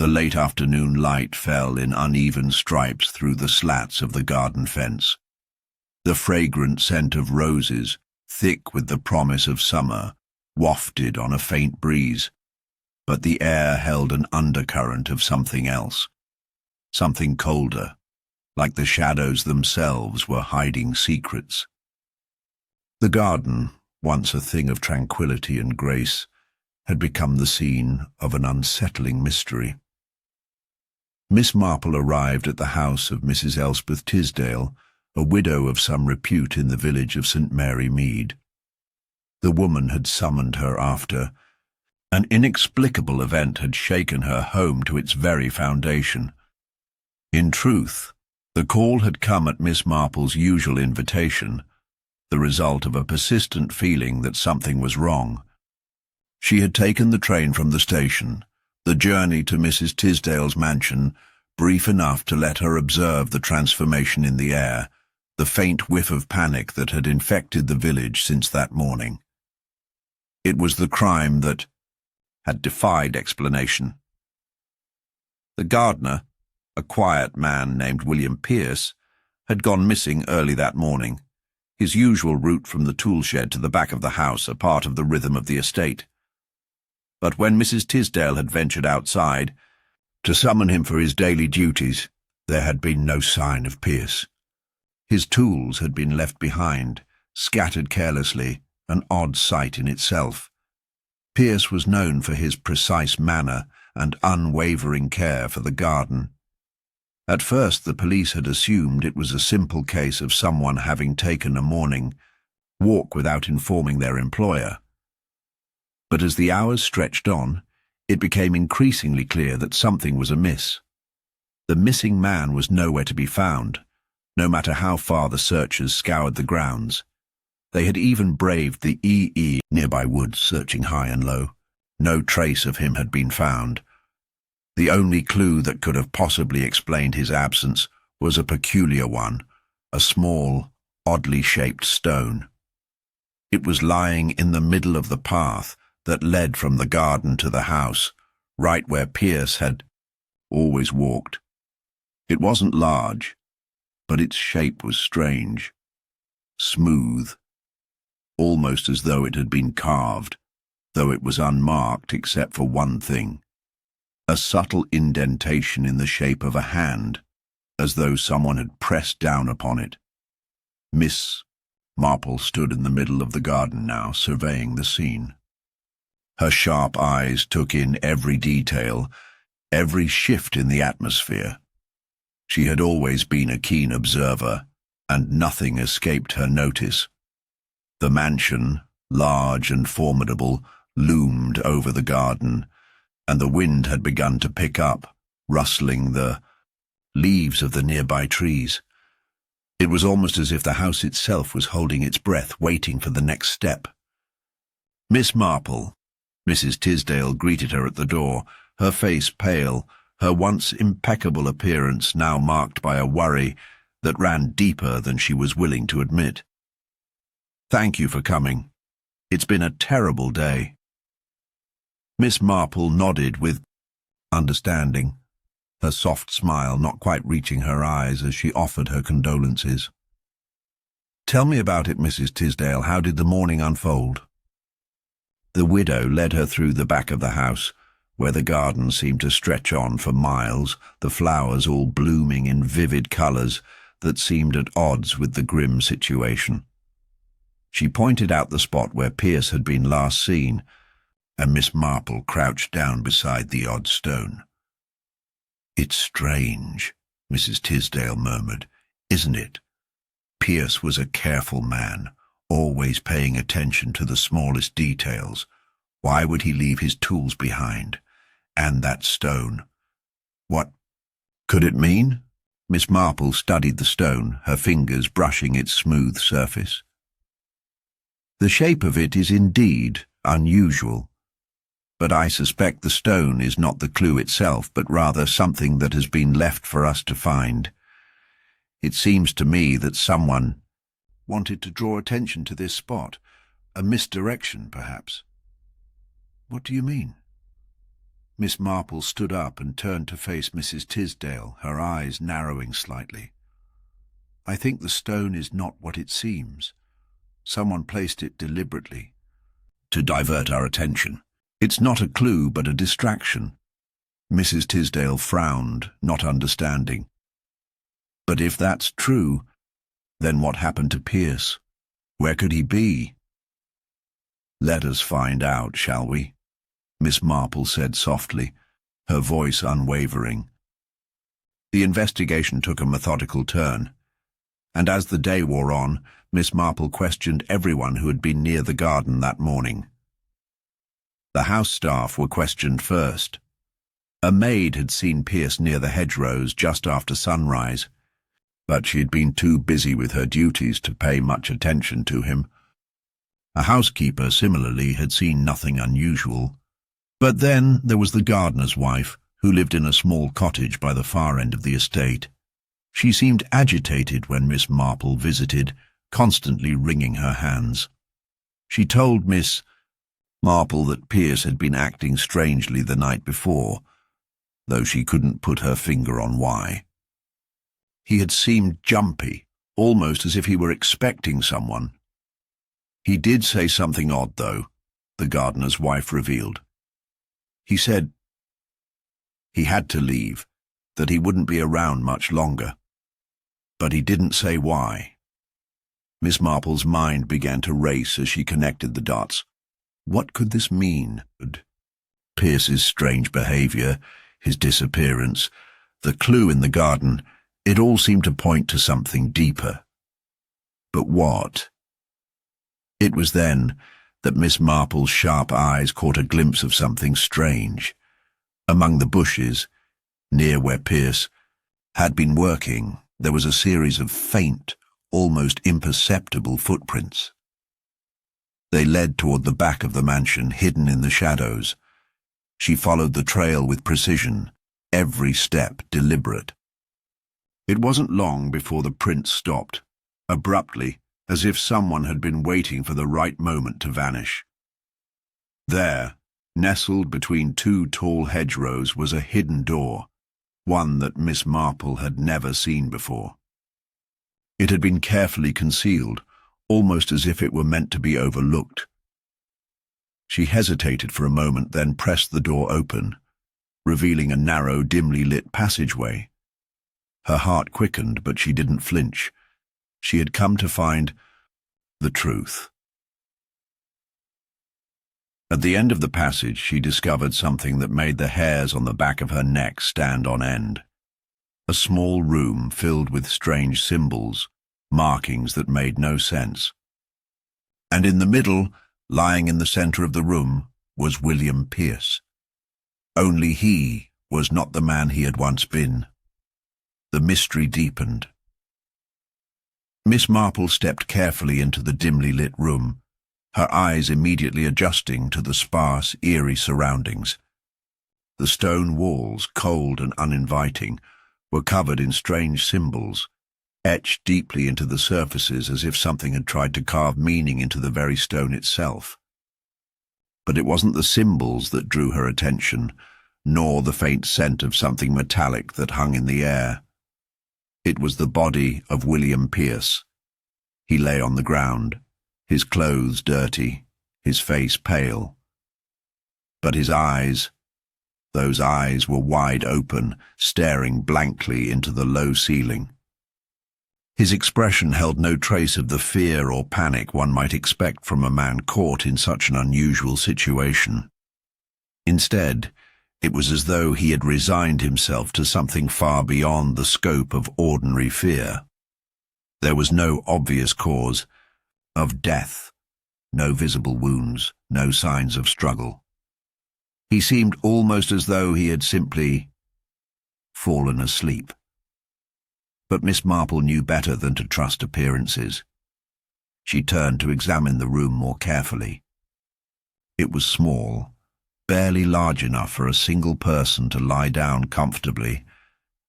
The late afternoon light fell in uneven stripes through the slats of the garden fence. The fragrant scent of roses, thick with the promise of summer, wafted on a faint breeze, but the air held an undercurrent of something else, something colder, like the shadows themselves were hiding secrets. The garden, once a thing of tranquility and grace, had become the scene of an unsettling mystery. Miss Marple arrived at the house of Mrs. Elspeth Tisdale, a widow of some repute in the village of St. Mary Mead. The woman had summoned her after an inexplicable event had shaken her home to its very foundation. In truth, the call had come at Miss Marple's usual invitation, the result of a persistent feeling that something was wrong. She had taken the train from the station, the journey to Mrs. Tisdale's mansion brief enough to let her observe the transformation in the air, the faint whiff of panic that had infected the village since that morning. It was the crime that had defied explanation. The gardener, a quiet man named William Pierce, had gone missing early that morning, his usual route from the tool shed to the back of the house a part of the rhythm of the estate. But when Mrs. Tisdale had ventured outside to summon him for his daily duties, there had been no sign of Pierce. His tools had been left behind, scattered carelessly, an odd sight in itself. Pierce was known for his precise manner and unwavering care for the garden. At first the police had assumed it was a simple case of someone having taken a morning walk without informing their employer. But as the hours stretched on, it became increasingly clear that something was amiss. The missing man was nowhere to be found, no matter how far the searchers scoured the grounds. They had even braved the nearby woods, searching high and low. No trace of him had been found. The only clue that could have possibly explained his absence was a peculiar one, a small, oddly shaped stone. It was lying in the middle of the path that led from the garden to the house, right where Pierce had always walked. It wasn't large, but its shape was strange, smooth, almost as though it had been carved, though it was unmarked except for one thing, a subtle indentation in the shape of a hand, as though someone had pressed down upon it. Miss Marple stood in the middle of the garden now, surveying the scene. Her sharp eyes took in every detail, every shift in the atmosphere. She had always been a keen observer, and nothing escaped her notice. The mansion, large and formidable, loomed over the garden, and the wind had begun to pick up, rustling the leaves of the nearby trees. It was almost as if the house itself was holding its breath, waiting for the next step. Miss Marple, Mrs. Tisdale greeted her at the door, her face pale, her once impeccable appearance now marked by a worry that ran deeper than she was willing to admit. "Thank you for coming. It's been a terrible day." Miss Marple nodded with understanding, her soft smile not quite reaching her eyes as she offered her condolences. "Tell me about it, Mrs. Tisdale. How did the morning unfold?" The widow led her through the back of the house, where the garden seemed to stretch on for miles, the flowers all blooming in vivid colours that seemed at odds with the grim situation. She pointed out the spot where Pierce had been last seen, and Miss Marple crouched down beside the odd stone. "It's strange," Mrs. Tisdale murmured, "isn't it? Pierce was a careful man, always paying attention to the smallest details. Why would he leave his tools behind? And that stone. What could it mean?" Miss Marple studied the stone, her fingers brushing its smooth surface. "The shape of it is indeed unusual, but I suspect the stone is not the clue itself, but rather something that has been left for us to find. It seems to me that someone wanted to draw attention to this spot, a misdirection, perhaps." "What do you mean?" Miss Marple stood up and turned to face Mrs. Tisdale, her eyes narrowing slightly. "I think the stone is not what it seems. Someone placed it deliberately to divert our attention. It's not a clue, but a distraction." Mrs. Tisdale frowned, not understanding. "But if that's true, then what happened to Pierce? Where could he be?" "Let us find out, shall we?" Miss Marple said softly, her voice unwavering. The investigation took a methodical turn, and as the day wore on, Miss Marple questioned everyone who had been near the garden that morning. The house staff were questioned first. A maid had seen Pierce near the hedgerows just after sunrise, but she had been too busy with her duties to pay much attention to him. A housekeeper, similarly, had seen nothing unusual. But then there was the gardener's wife, who lived in a small cottage by the far end of the estate. She seemed agitated when Miss Marple visited, constantly wringing her hands. She told Miss Marple that Pierce had been acting strangely the night before, though she couldn't put her finger on why. He had seemed jumpy, almost as if he were expecting someone. He did say something odd, though, the gardener's wife revealed. He said he had to leave, that he wouldn't be around much longer. But he didn't say why. Miss Marple's mind began to race as she connected the dots. What could this mean? Pierce's strange behavior, his disappearance, the clue in the garden, it all seemed to point to something deeper. But what? It was then that Miss Marple's sharp eyes caught a glimpse of something strange. Among the bushes, near where Pierce had been working, there was a series of faint, almost imperceptible footprints. They led toward the back of the mansion, hidden in the shadows. She followed the trail with precision, every step deliberate. It wasn't long before the prints stopped, abruptly, as if someone had been waiting for the right moment to vanish. There, nestled between two tall hedgerows, was a hidden door, one that Miss Marple had never seen before. It had been carefully concealed, almost as if it were meant to be overlooked. She hesitated for a moment, then pressed the door open, revealing a narrow, dimly lit passageway. Her heart quickened, but she didn't flinch. She had come to find the truth. At the end of the passage, she discovered something that made the hairs on the back of her neck stand on end. A small room filled with strange symbols, markings that made no sense. And in the middle, lying in the center of the room, was William Pierce. Only he was not the man he had once been. The mystery deepened. Miss Marple stepped carefully into the dimly lit room, her eyes immediately adjusting to the sparse, eerie surroundings. The stone walls, cold and uninviting, were covered in strange symbols, etched deeply into the surfaces as if something had tried to carve meaning into the very stone itself. But it wasn't the symbols that drew her attention, nor the faint scent of something metallic that hung in the air. It was the body of William Pierce. He lay on the ground, his clothes dirty, his face pale. But his eyes, those eyes were wide open, staring blankly into the low ceiling. His expression held no trace of the fear or panic one might expect from a man caught in such an unusual situation. Instead, it was as though he had resigned himself to something far beyond the scope of ordinary fear. There was no obvious cause of death, no visible wounds, no signs of struggle. He seemed almost as though he had simply fallen asleep. But Miss Marple knew better than to trust appearances. She turned to examine the room more carefully. It was small, barely large enough for a single person to lie down comfortably,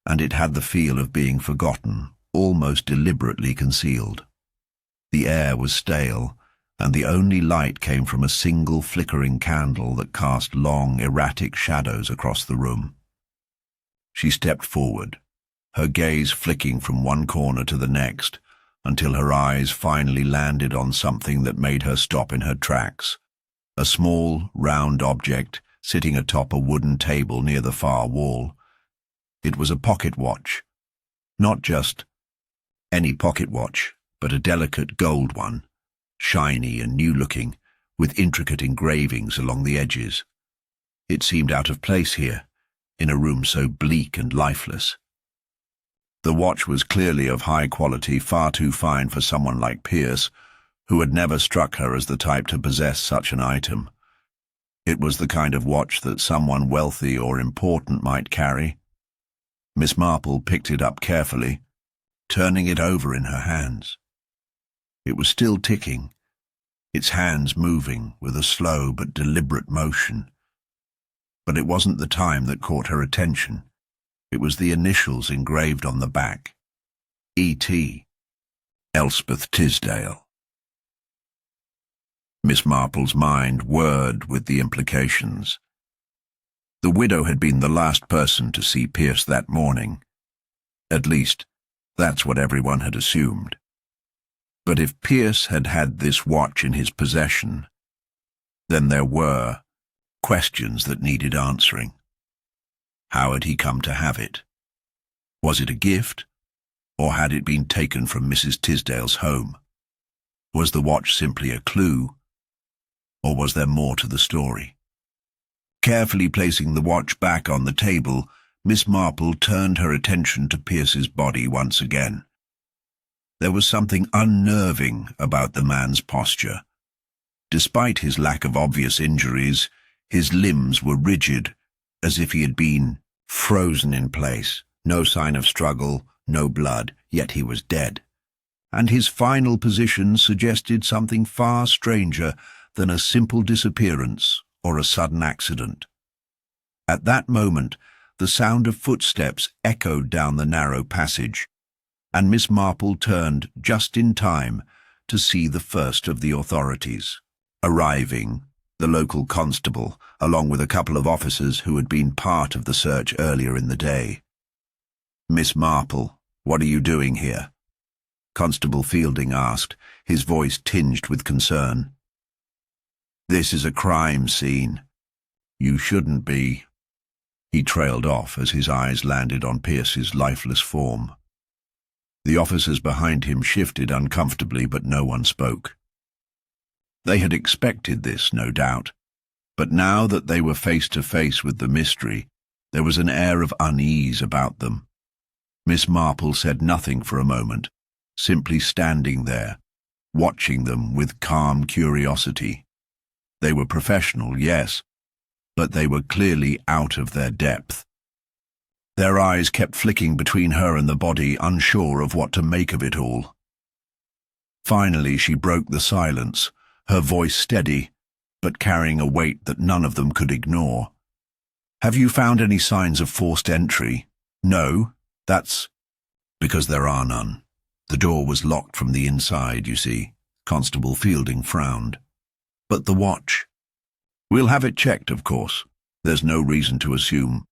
and it had the feel of being forgotten, almost deliberately concealed. The air was stale, and the only light came from a single flickering candle that cast long, erratic shadows across the room. She stepped forward, her gaze flicking from one corner to the next, until her eyes finally landed on something that made her stop in her tracks. A small, round object sitting atop a wooden table near the far wall. It was a pocket watch. Not just any pocket watch, but a delicate gold one, shiny and new-looking, with intricate engravings along the edges. It seemed out of place here, in a room so bleak and lifeless. The watch was clearly of high quality, far too fine for someone like Pierce, who had never struck her as the type to possess such an item. It was the kind of watch that someone wealthy or important might carry. Miss Marple picked it up carefully, turning it over in her hands. It was still ticking, its hands moving with a slow but deliberate motion. But it wasn't the time that caught her attention. It was the initials engraved on the back. E.T. Elspeth Tisdale. Miss Marple's mind whirred with the implications. The widow had been the last person to see Pierce that morning. At least, that's what everyone had assumed. But if Pierce had had this watch in his possession, then there were questions that needed answering. How had he come to have it? Was it a gift, or had it been taken from Mrs. Tisdale's home? Was the watch simply a clue, or was there more to the story? Carefully placing the watch back on the table, Miss Marple turned her attention to Pierce's body once again. There was something unnerving about the man's posture. Despite his lack of obvious injuries, his limbs were rigid, as if he had been frozen in place. No sign of struggle, no blood, yet he was dead. And his final position suggested something far stranger than a simple disappearance or a sudden accident. At that moment, the sound of footsteps echoed down the narrow passage, and Miss Marple turned just in time to see the first of the authorities. Arriving, the local constable, along with a couple of officers who had been part of the search earlier in the day. "Miss Marple, what are you doing here?" Constable Fielding asked, his voice tinged with concern. "This is a crime scene. You shouldn't be." He trailed off as his eyes landed on Pierce's lifeless form. The officers behind him shifted uncomfortably, but no one spoke. They had expected this, no doubt, but now that they were face to face with the mystery, there was an air of unease about them. Miss Marple said nothing for a moment, simply standing there, watching them with calm curiosity. They were professional, yes, but they were clearly out of their depth. Their eyes kept flicking between her and the body, unsure of what to make of it all. Finally, she broke the silence, her voice steady, but carrying a weight that none of them could ignore. "Have you found any signs of forced entry?" "No, that's because there are none. The door was locked from the inside, you see." Constable Fielding frowned. "But the watch?" "We'll have it checked, of course. There's no reason to assume—"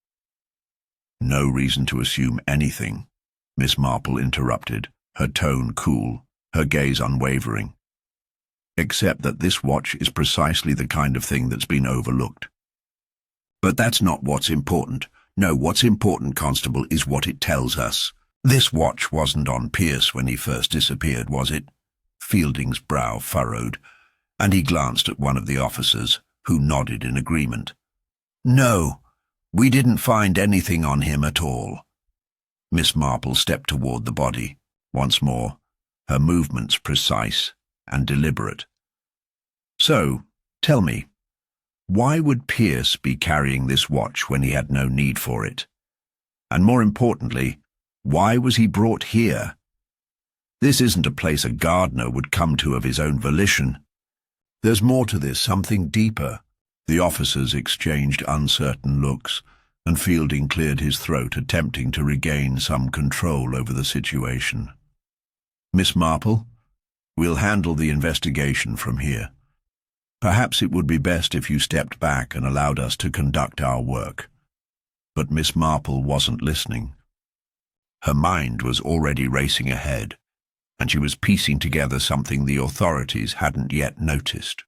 "No reason to assume anything," Miss Marple interrupted, her tone cool, her gaze unwavering. "Except that this watch is precisely the kind of thing that's been overlooked." "But that's not what's important. No, what's important, Constable, is what it tells us. This watch wasn't on Pierce when he first disappeared, was it?" Fielding's brow furrowed, and he glanced at one of the officers, who nodded in agreement. "No, we didn't find anything on him at all." Miss Marple stepped toward the body, once more, her movements precise and deliberate. "So, tell me, why would Pierce be carrying this watch when he had no need for it? And more importantly, why was he brought here? This isn't a place a gardener would come to of his own volition. There's more to this, something deeper." The officers exchanged uncertain looks, and Fielding cleared his throat, attempting to regain some control over the situation. "Miss Marple, We'll handle the investigation from here. Perhaps it would be best if you stepped back and allowed us to conduct our work." But Miss Marple wasn't listening. Her mind was already racing ahead, and she was piecing together something the authorities hadn't yet noticed.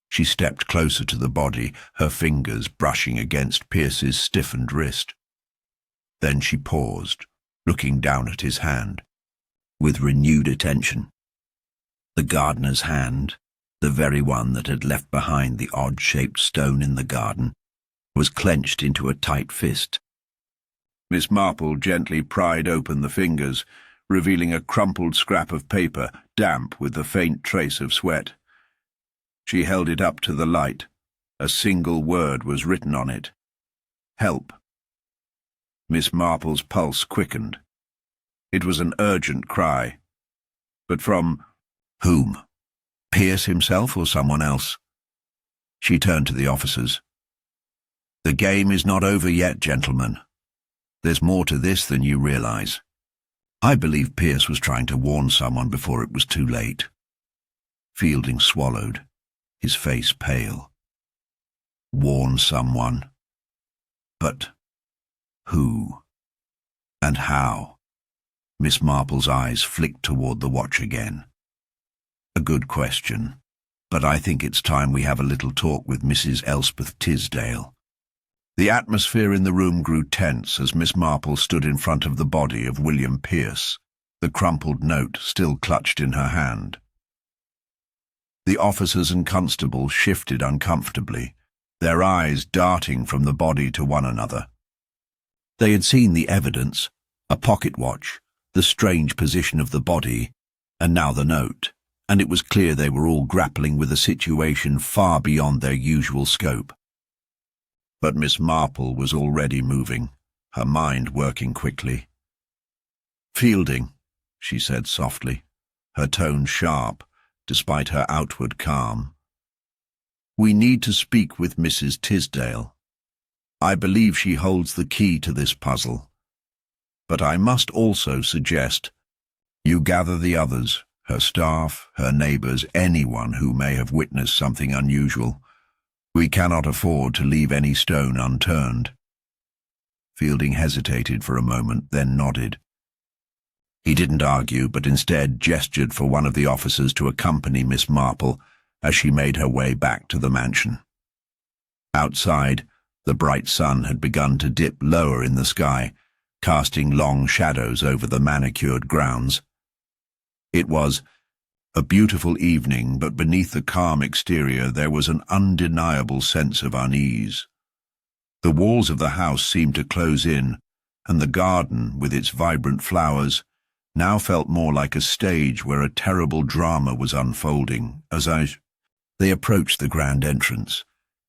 She stepped closer to the body, her fingers brushing against Pierce's stiffened wrist. Then she paused, looking down at his hand, with renewed attention. The gardener's hand, the very one that had left behind the odd-shaped stone in the garden, was clenched into a tight fist. Miss Marple gently pried open the fingers, revealing a crumpled scrap of paper, damp with the faint trace of sweat. She held it up to the light. A single word was written on it. "Help." Miss Marple's pulse quickened. It was an urgent cry. But from whom? Pierce himself or someone else? She turned to the officers. "The game is not over yet, gentlemen. There's more to this than you realize. I believe Pierce was trying to warn someone before it was too late." Fielding swallowed, his face pale. Warn someone? But who? And how? Miss Marple's eyes flicked toward the watch again. "A good question, but I think it's time we have a little talk with Mrs. Elspeth Tisdale." The atmosphere in the room grew tense as Miss Marple stood in front of the body of William Pierce, the crumpled note still clutched in her hand. The officers and constables shifted uncomfortably, their eyes darting from the body to one another. They had seen the evidence, a pocket watch, the strange position of the body, and now the note, and it was clear they were all grappling with a situation far beyond their usual scope. But Miss Marple was already moving, her mind working quickly. "Fielding," she said softly, her tone sharp, despite her outward calm. "We need to speak with Mrs. Tisdale. I believe she holds the key to this puzzle. But I must also suggest you gather the others, her staff, her neighbors, anyone who may have witnessed something unusual. We cannot afford to leave any stone unturned." Fielding hesitated for a moment, then nodded. He didn't argue, but instead gestured for one of the officers to accompany Miss Marple as she made her way back to the mansion. Outside, the bright sun had begun to dip lower in the sky, casting long shadows over the manicured grounds. It was a beautiful evening, but beneath the calm exterior there was an undeniable sense of unease. The walls of the house seemed to close in, and the garden, with its vibrant flowers, now felt more like a stage where a terrible drama was unfolding. As they approached the grand entrance,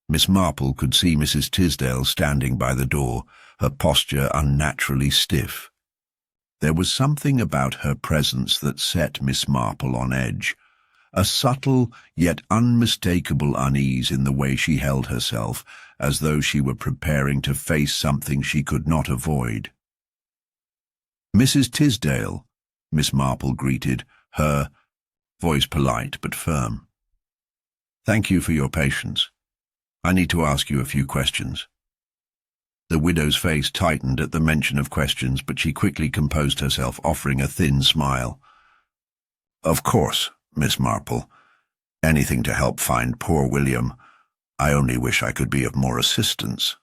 Miss Marple could see Mrs. Tisdale standing by the door, her posture unnaturally stiff. There was something about her presence that set Miss Marple on edge, a subtle yet unmistakable unease in the way she held herself, as though she were preparing to face something she could not avoid. "Mrs. Tisdale," Miss Marple greeted, her voice polite but firm. "Thank you for your patience. I need to ask you a few questions." The widow's face tightened at the mention of questions, but she quickly composed herself, offering a thin smile. "Of course, Miss Marple. Anything to help find poor William. I only wish I could be of more assistance."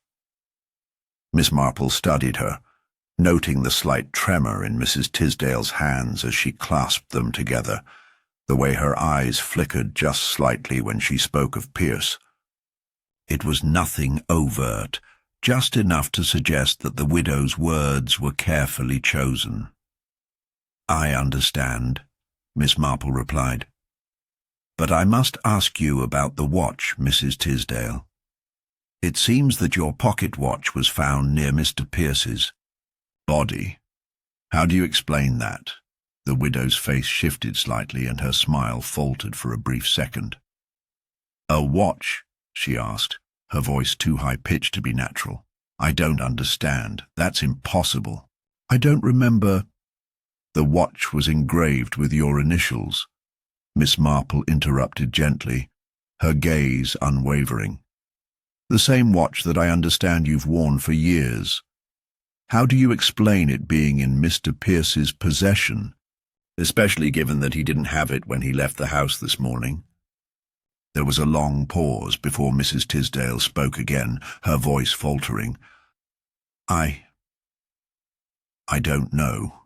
Miss Marple studied her, noting the slight tremor in Mrs. Tisdale's hands as she clasped them together, the way her eyes flickered just slightly when she spoke of Pierce. It was nothing overt, just enough to suggest that the widow's words were carefully chosen. "I understand," Miss Marple replied. "But I must ask you about the watch, Mrs. Tisdale. It seems that your pocket watch was found near Mr. Pierce's body. How do you explain that?" The widow's face shifted slightly and her smile faltered for a brief second. "A watch?" she asked, her voice too high-pitched to be natural. "I don't understand. That's impossible. I don't remember." "The watch was engraved with your initials," Miss Marple interrupted gently, her gaze unwavering. "The same watch that I understand you've worn for years. How do you explain it being in Mr. Pierce's possession, especially given that he didn't have it when he left the house this morning?" There was a long pause before Mrs. Tisdale spoke again, her voice faltering. I don't know.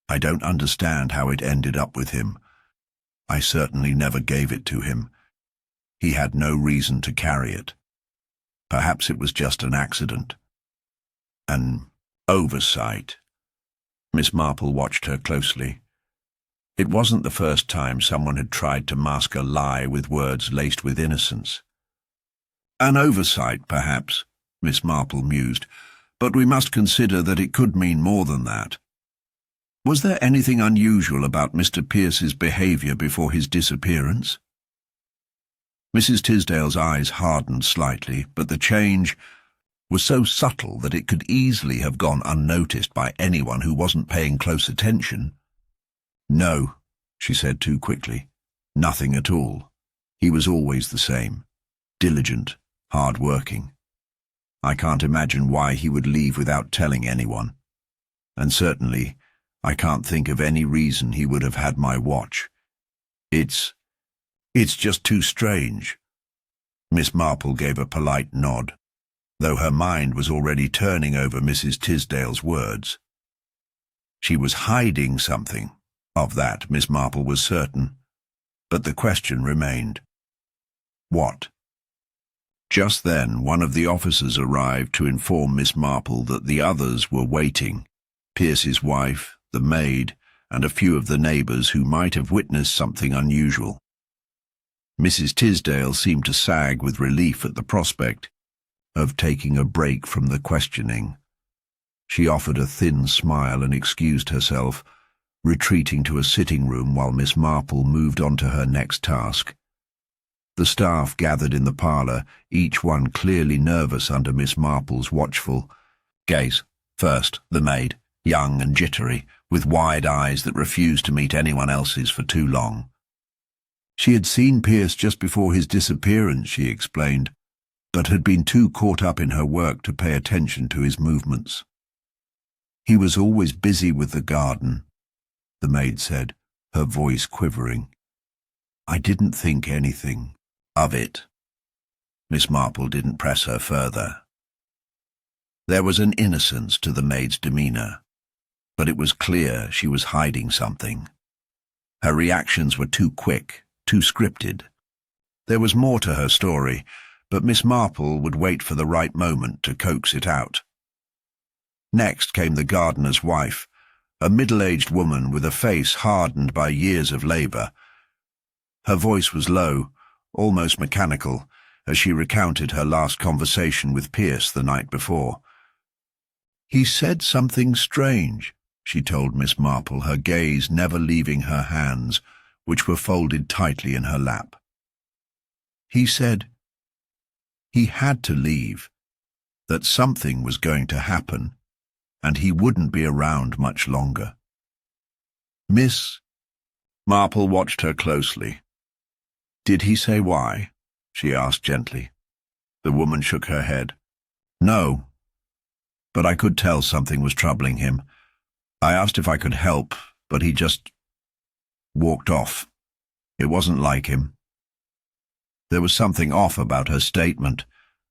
I don't understand how it ended up with him. I certainly never gave it to him. He had no reason to carry it. Perhaps it was just an accident. An oversight. Miss Marple watched her closely. It wasn't the first time someone had tried to mask a lie with words laced with innocence. "An oversight, perhaps," Miss Marple mused, "but we must consider that it could mean more than that. Was there anything unusual about Mr. Pierce's behaviour before his disappearance?" Mrs. Tisdale's eyes hardened slightly, but the change was so subtle that it could easily have gone unnoticed by anyone who wasn't paying close attention. "No," she said too quickly. "Nothing at all. He was always the same. Diligent, hard-working. I can't imagine why he would leave without telling anyone. And certainly, I can't think of any reason he would have had my watch. It's just too strange." Miss Marple gave a polite nod, though her mind was already turning over Mrs. Tisdale's words. She was hiding something. Of that, Miss Marple was certain. But the question remained. What? Just then, one of the officers arrived to inform Miss Marple that the others were waiting. Pierce's wife, the maid, and a few of the neighbours who might have witnessed something unusual. Mrs. Tisdale seemed to sag with relief at the prospect of taking a break from the questioning. She offered a thin smile and excused herself, retreating to a sitting room while Miss Marple moved on to her next task. The staff gathered in the parlour, each one clearly nervous under Miss Marple's watchful gaze. First, the maid, young and jittery, with wide eyes that refused to meet anyone else's for too long. She had seen Pierce just before his disappearance, she explained, but had been too caught up in her work to pay attention to his movements. "He was always busy with the garden," the maid said, her voice quivering. "I didn't think anything of it." Miss Marple didn't press her further. There was an innocence to the maid's demeanour, but it was clear she was hiding something. Her reactions were too quick, too scripted. There was more to her story, but Miss Marple would wait for the right moment to coax it out. Next came the gardener's wife, a middle-aged woman with a face hardened by years of labour. Her voice was low, almost mechanical, as she recounted her last conversation with Pierce the night before. "He said something strange," she told Miss Marple, her gaze never leaving her hands, which were folded tightly in her lap. "He said he had to leave, that something was going to happen, and he wouldn't be around much longer." Miss Marple watched her closely. "Did he say why?" she asked gently. The woman shook her head. "No, but I could tell something was troubling him. I asked if I could help, but he just walked off. It wasn't like him." There was something off about her statement,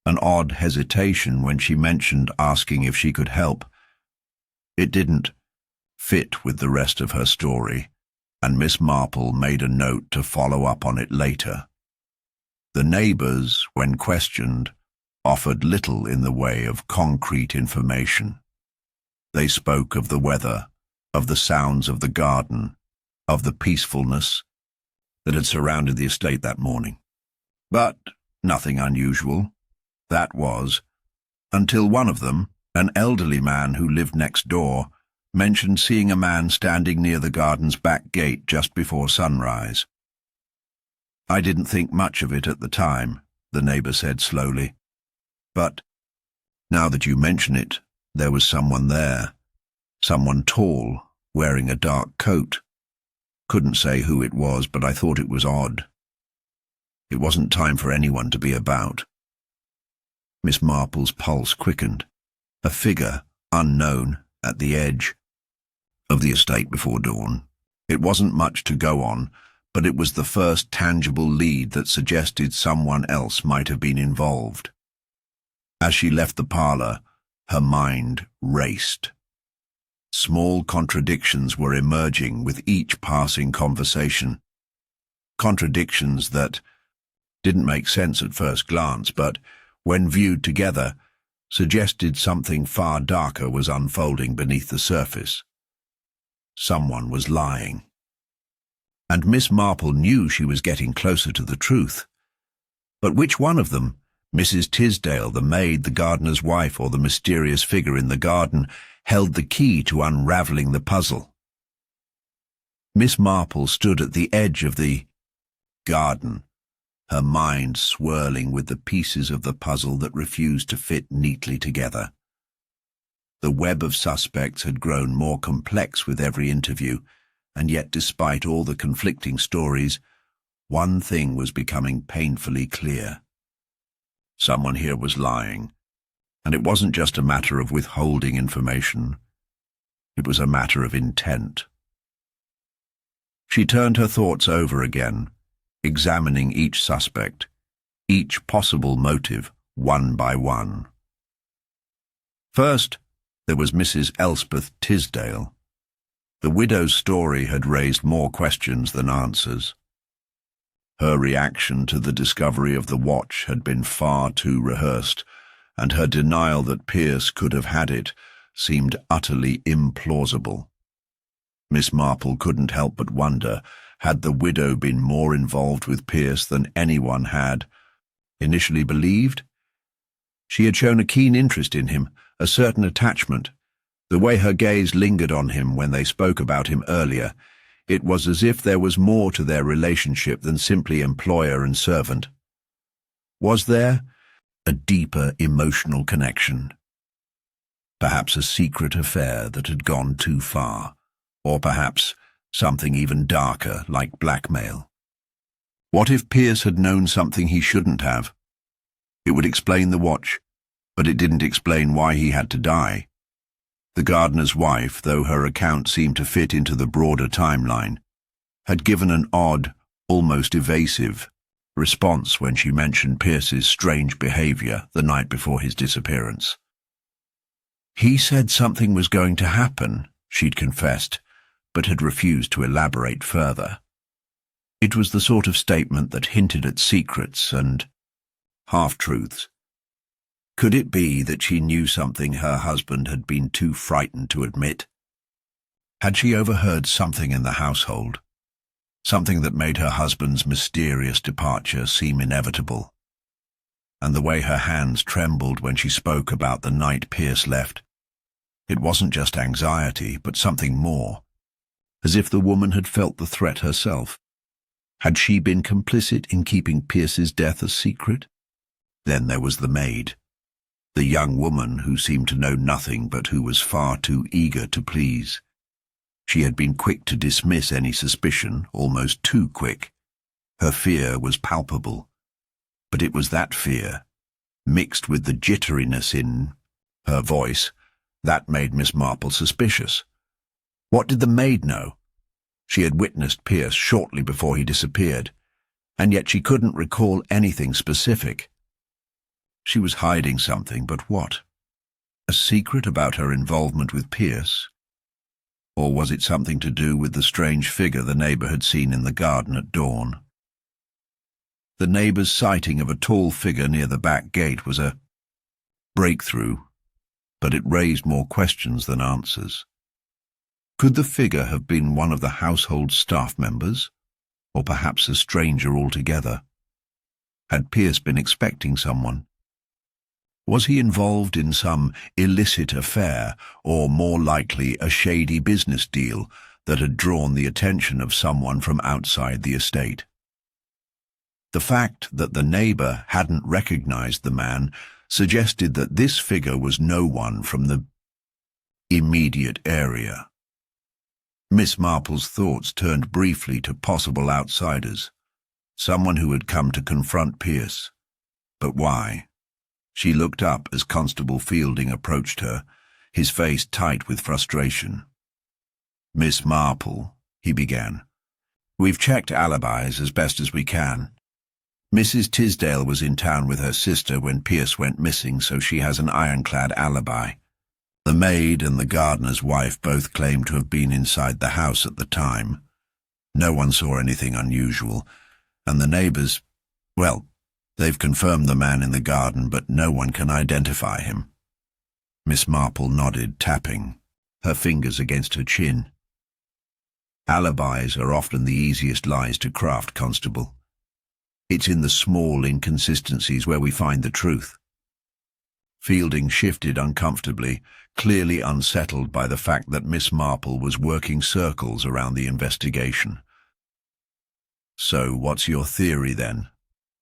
an odd hesitation when she mentioned asking if she could help. It didn't fit with the rest of her story, and Miss Marple made a note to follow up on it later. The neighbours, when questioned, offered little in the way of concrete information. They spoke of the weather, of the sounds of the garden, of the peacefulness that had surrounded the estate that morning. But nothing unusual, that was, until one of them, an elderly man who lived next door, mentioned seeing a man standing near the garden's back gate just before sunrise. "I didn't think much of it at the time," the neighbour said slowly. "But now that you mention it, there was someone there, someone tall, wearing a dark coat. Couldn't say who it was, but I thought it was odd. It wasn't time for anyone to be about. Miss Marple's pulse quickened. A figure, unknown, at the edge of the estate before dawn. It wasn't much to go on, but it was the first tangible lead that suggested someone else might have been involved. As she left the parlour, her mind raced. Small contradictions were emerging with each passing conversation. Contradictions that didn't make sense at first glance, but, when viewed together, suggested something far darker was unfolding beneath the surface. Someone was lying. And Miss Marple knew she was getting closer to the truth. But which one of them, Mrs. Tisdale, the maid, the gardener's wife, or the mysterious figure in the garden, held the key to unravelling the puzzle? Miss Marple stood at the edge of the garden, her mind swirling with the pieces of the puzzle that refused to fit neatly together. The web of suspects had grown more complex with every interview, and yet despite all the conflicting stories, one thing was becoming painfully clear. Someone here was lying, and it wasn't just a matter of withholding information. It was a matter of intent. She turned her thoughts over again, examining each suspect, each possible motive, one by one. First, there was Mrs. Elspeth Tisdale. The widow's story had raised more questions than answers. Her reaction to the discovery of the watch had been far too rehearsed, and her denial that Pierce could have had it seemed utterly implausible. Miss Marple couldn't help but wonder, had the widow been more involved with Pierce than anyone had initially believed? She had shown a keen interest in him, a certain attachment. The way her gaze lingered on him when they spoke about him earlier, it was as if there was more to their relationship than simply employer and servant. Was there a deeper emotional connection? Perhaps a secret affair that had gone too far, or perhaps something even darker, like blackmail. What if Pierce had known something he shouldn't have? It would explain the watch, but it didn't explain why he had to die. The gardener's wife, though her account seemed to fit into the broader timeline, had given an odd, almost evasive, response when she mentioned Pierce's strange behaviour the night before his disappearance. He said something was going to happen, she'd confessed, but had refused to elaborate further. It was the sort of statement that hinted at secrets and half-truths. Could it be that she knew something her husband had been too frightened to admit? Had she overheard something in the household? Something that made her husband's mysterious departure seem inevitable? And the way her hands trembled when she spoke about the night Pierce left, it wasn't just anxiety, but something more. As if the woman had felt the threat herself. Had she been complicit in keeping Pierce's death a secret? Then there was the maid, the young woman who seemed to know nothing but who was far too eager to please. She had been quick to dismiss any suspicion, almost too quick. Her fear was palpable, but it was that fear, mixed with the jitteriness in her voice, that made Miss Marple suspicious. What did the maid know? She had witnessed Pierce shortly before he disappeared, and yet she couldn't recall anything specific. She was hiding something, but what? A secret about her involvement with Pierce? Or was it something to do with the strange figure the neighbour had seen in the garden at dawn? The neighbour's sighting of a tall figure near the back gate was a breakthrough, but it raised more questions than answers. Could the figure have been one of the household staff members, or perhaps a stranger altogether? Had Pierce been expecting someone? Was he involved in some illicit affair, or more likely a shady business deal that had drawn the attention of someone from outside the estate? The fact that the neighbour hadn't recognized the man suggested that this figure was no one from the immediate area. Miss Marple's thoughts turned briefly to possible outsiders, someone who had come to confront Pierce. But why? She looked up as Constable Fielding approached her, his face tight with frustration. "Miss Marple," he began, "we've checked alibis as best as we can. Mrs. Tisdale was in town with her sister when Pierce went missing, so she has an ironclad alibi. The maid and the gardener's wife both claim to have been inside the house at the time. No one saw anything unusual, and the neighbors, well, they've confirmed the man in the garden, but no one can identify him." Miss Marple nodded, tapping, her fingers against her chin. "Alibis are often the easiest lies to craft, Constable. It's in the small inconsistencies where we find the truth." Fielding shifted uncomfortably, clearly unsettled by the fact that Miss Marple was working circles around the investigation. "So what's your theory then?"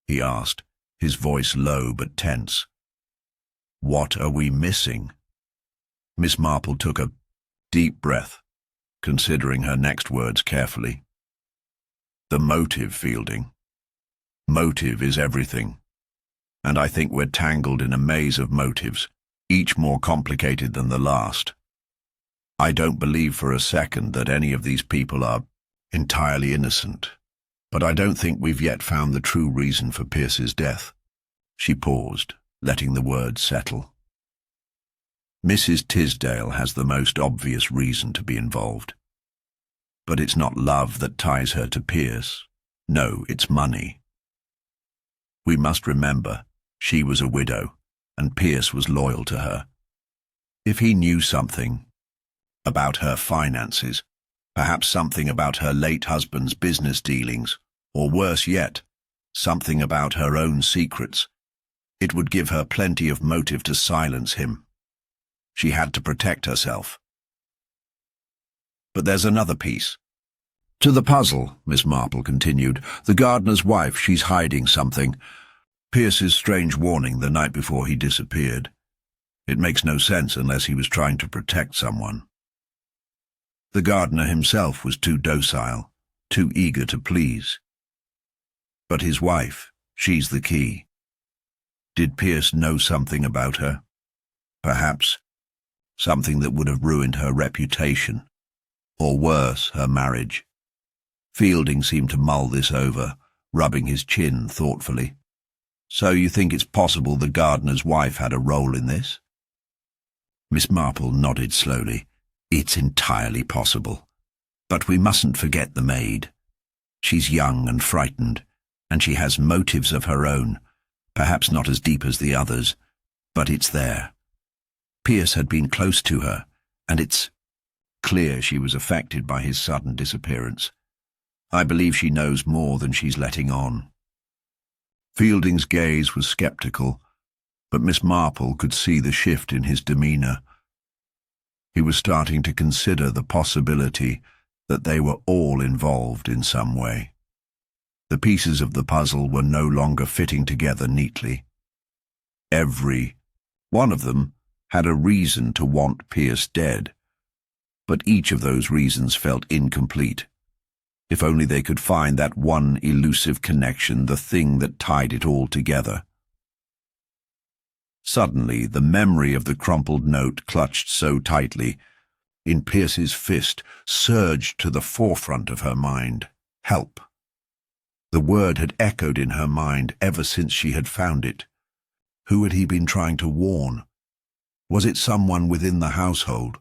he asked, his voice low but tense. "What are we missing?" Miss Marple took a deep breath, considering her next words carefully. "The motive, Fielding. Motive is everything. And I think we're tangled in a maze of motives, each more complicated than the last. I don't believe for a second that any of these people are entirely innocent, but I don't think we've yet found the true reason for Pierce's death." She paused, letting the words settle. "Mrs. Tisdale has the most obvious reason to be involved. But it's not love that ties her to Pierce. No, it's money. We must remember, she was a widow, and Pierce was loyal to her. If he knew something about her finances, perhaps something about her late husband's business dealings, or worse yet, something about her own secrets, it would give her plenty of motive to silence him. She had to protect herself. But there's another piece to the puzzle," Miss Marple continued. "The gardener's wife, she's hiding something. Pierce's strange warning the night before he disappeared. It makes no sense unless he was trying to protect someone. The gardener himself was too docile, too eager to please. But his wife, she's the key. Did Pierce know something about her? Perhaps something that would have ruined her reputation, or worse, her marriage." Fielding seemed to mull this over, rubbing his chin thoughtfully. "So you think it's possible the gardener's wife had a role in this?" Miss Marple nodded slowly. "It's entirely possible. But we mustn't forget the maid. She's young and frightened, and she has motives of her own, perhaps not as deep as the others, but it's there. Pierce had been close to her, and it's clear she was affected by his sudden disappearance. I believe she knows more than she's letting on." Fielding's gaze was skeptical, but Miss Marple could see the shift in his demeanour. He was starting to consider the possibility that they were all involved in some way. The pieces of the puzzle were no longer fitting together neatly. Every one of them had a reason to want Pierce dead, but each of those reasons felt incomplete. If only they could find that one elusive connection, the thing that tied it all together. Suddenly, the memory of the crumpled note clutched so tightly in Pierce's fist surged to the forefront of her mind. Help. The word had echoed in her mind ever since she had found it. Who had he been trying to warn? Was it someone within the household?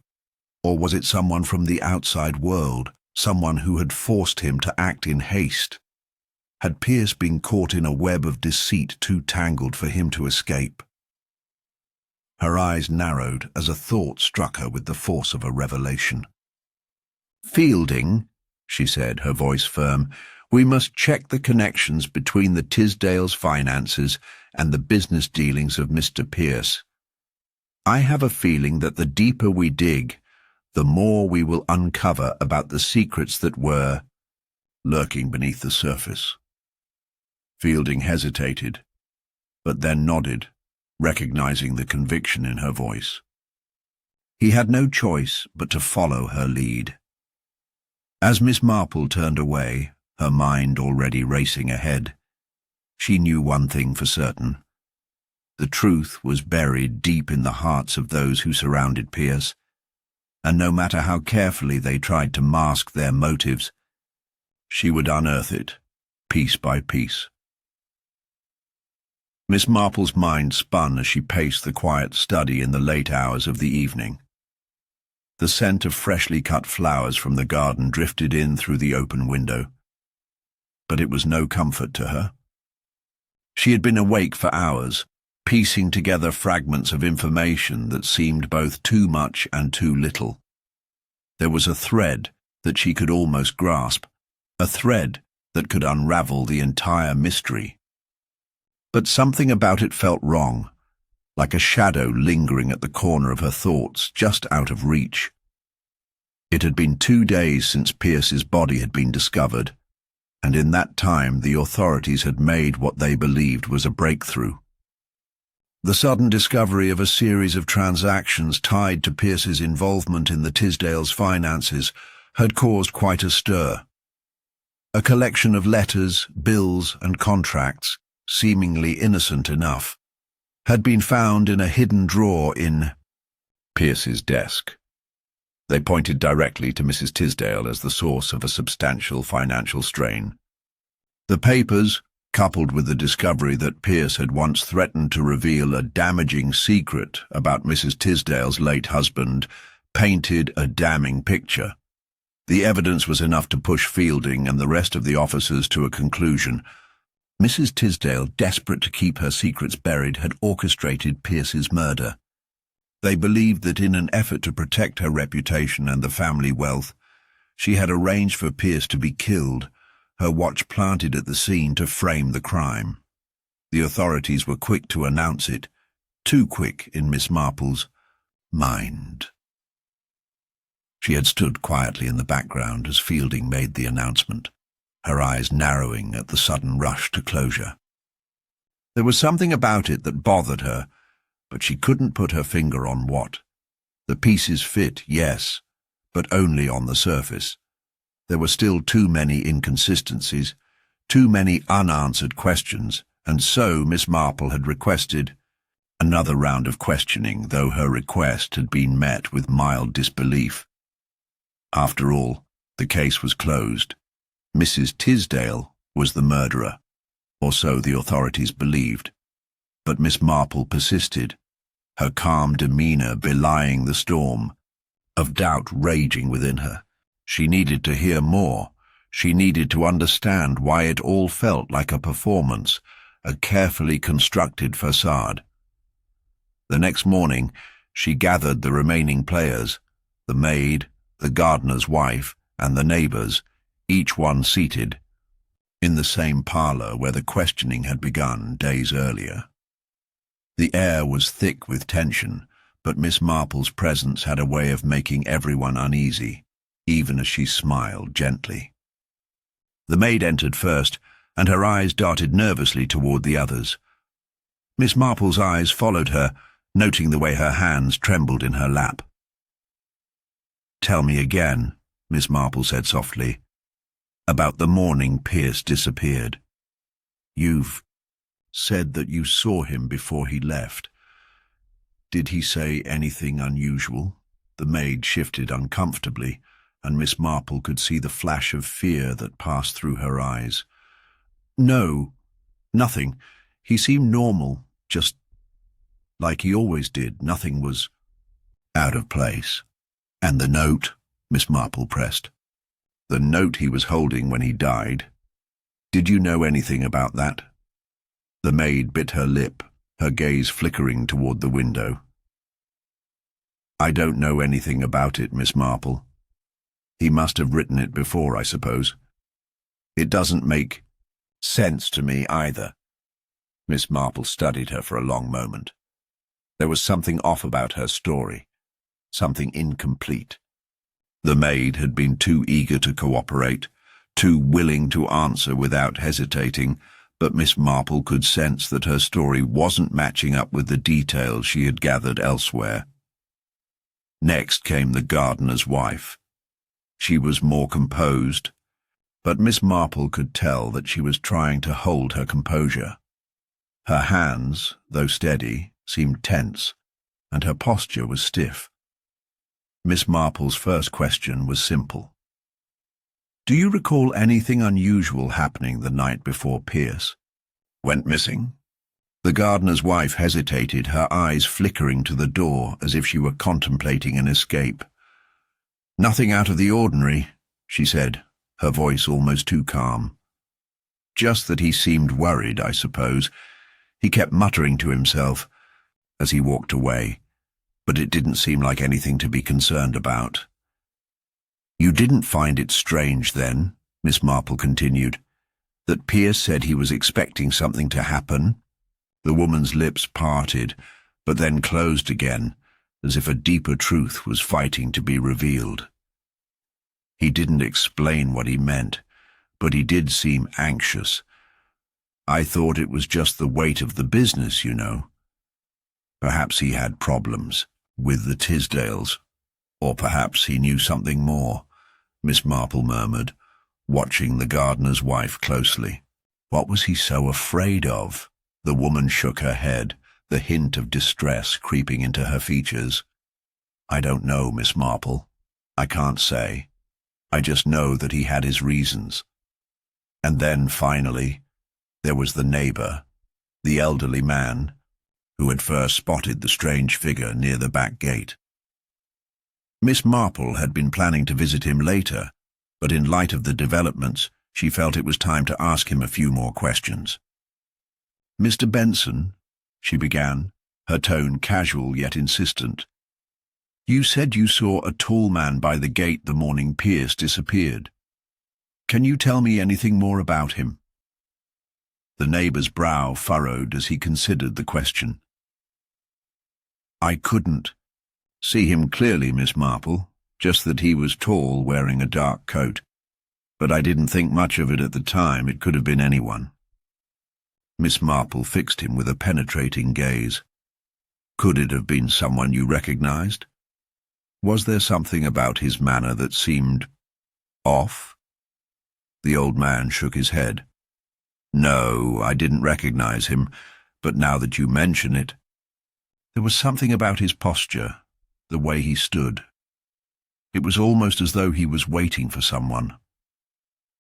Or was it someone from the outside world? Someone who had forced him to act in haste? Had Pierce been caught in a web of deceit too tangled for him to escape? Her eyes narrowed as a thought struck her with the force of a revelation. "Fielding," she said, her voice firm, "we must check the connections between the Tisdale's finances and the business dealings of Mr. Pierce. I have a feeling that the deeper we dig, the more we will uncover about the secrets that were lurking beneath the surface." Fielding hesitated, but then nodded, recognizing the conviction in her voice. He had no choice but to follow her lead. As Miss Marple turned away, her mind already racing ahead, she knew one thing for certain. The truth was buried deep in the hearts of those who surrounded Pierce, and no matter how carefully they tried to mask their motives, she would unearth it, piece by piece. Miss Marple's mind spun as she paced the quiet study in the late hours of the evening. The scent of freshly cut flowers from the garden drifted in through the open window, but it was no comfort to her. She had been awake for hours, piecing together fragments of information that seemed both too much and too little. There was a thread that she could almost grasp, a thread that could unravel the entire mystery. But something about it felt wrong, like a shadow lingering at the corner of her thoughts, just out of reach. It had been 2 days since Pierce's body had been discovered, and in that time the authorities had made what they believed was a breakthrough. The sudden discovery of a series of transactions tied to Pierce's involvement in the Tisdale's finances had caused quite a stir. A collection of letters, bills, and contracts, seemingly innocent enough, had been found in a hidden drawer in Pierce's desk. They pointed directly to Mrs. Tisdale as the source of a substantial financial strain. The papers, coupled with the discovery that Pierce had once threatened to reveal a damaging secret about Mrs. Tisdale's late husband, painted a damning picture. The evidence was enough to push Fielding and the rest of the officers to a conclusion. Mrs. Tisdale, desperate to keep her secrets buried, had orchestrated Pierce's murder. They believed that in an effort to protect her reputation and the family wealth, she had arranged for Pierce to be killed, her watch planted at the scene to frame the crime. The authorities were quick to announce it, too quick in Miss Marple's mind. She had stood quietly in the background as Fielding made the announcement, her eyes narrowing at the sudden rush to closure. There was something about it that bothered her, but she couldn't put her finger on what. The pieces fit, yes, but only on the surface. There were still too many inconsistencies, too many unanswered questions, and so Miss Marple had requested another round of questioning, though her request had been met with mild disbelief. After all, the case was closed. Mrs. Tisdale was the murderer, or so the authorities believed. But Miss Marple persisted, her calm demeanour belying the storm of doubt raging within her. She needed to hear more. She needed to understand why it all felt like a performance, a carefully constructed facade. The next morning, she gathered the remaining players, the maid, the gardener's wife, and the neighbours, each one seated, in the same parlour where the questioning had begun days earlier. The air was thick with tension, but Miss Marple's presence had a way of making everyone uneasy, even as she smiled gently. The maid entered first, and her eyes darted nervously toward the others. Miss Marple's eyes followed her, noting the way her hands trembled in her lap. "Tell me again," Miss Marple said softly, "about the morning Pierce disappeared. You've said that you saw him before he left. Did he say anything unusual?" The maid shifted uncomfortably, and Miss Marple could see the flash of fear that passed through her eyes. "No, nothing. He seemed normal, just like he always did. Nothing was out of place." "And the note?" Miss Marple pressed. "The note he was holding when he died. Did you know anything about that?" The maid bit her lip, her gaze flickering toward the window. "I don't know anything about it, Miss Marple. He must have written it before, I suppose. It doesn't make sense to me either." Miss Marple studied her for a long moment. There was something off about her story, something incomplete. The maid had been too eager to cooperate, too willing to answer without hesitating, but Miss Marple could sense that her story wasn't matching up with the details she had gathered elsewhere. Next came the gardener's wife. She was more composed, but Miss Marple could tell that she was trying to hold her composure. Her hands, though steady, seemed tense, and her posture was stiff. Miss Marple's first question was simple. "Do you recall anything unusual happening the night before Pierce went missing?" The gardener's wife hesitated, her eyes flickering to the door as if she were contemplating an escape. "Nothing out of the ordinary," she said, her voice almost too calm. "Just that he seemed worried, I suppose. He kept muttering to himself as he walked away, but it didn't seem like anything to be concerned about." "You didn't find it strange, then," Miss Marple continued, "that Pierce said he was expecting something to happen?" The woman's lips parted, but then closed again, as if a deeper truth was fighting to be revealed. "He didn't explain what he meant, but he did seem anxious. I thought it was just the weight of the business, you know. Perhaps he had problems with the Tisdales, or perhaps he knew something more," Miss Marple murmured, watching the gardener's wife closely. "What was he so afraid of?" The woman shook her head, the hint of distress creeping into her features. "I don't know, Miss Marple. I can't say. I just know that he had his reasons." And then, finally, there was the neighbor, the elderly man, who had first spotted the strange figure near the back gate. Miss Marple had been planning to visit him later, but in light of the developments, she felt it was time to ask him a few more questions. "Mr. Benson," she began, her tone casual yet insistent, "you said you saw a tall man by the gate the morning Pierce disappeared. Can you tell me anything more about him?" The neighbor's brow furrowed as he considered the question. "I couldn't see him clearly, Miss Marple, just that he was tall, wearing a dark coat. But I didn't think much of it at the time. It could have been anyone." Miss Marple fixed him with a penetrating gaze. "Could it have been someone you recognized? Was there something about his manner that seemed off?" The old man shook his head. "No, I didn't recognize him, but now that you mention it, there was something about his posture, the way he stood. It was almost as though he was waiting for someone."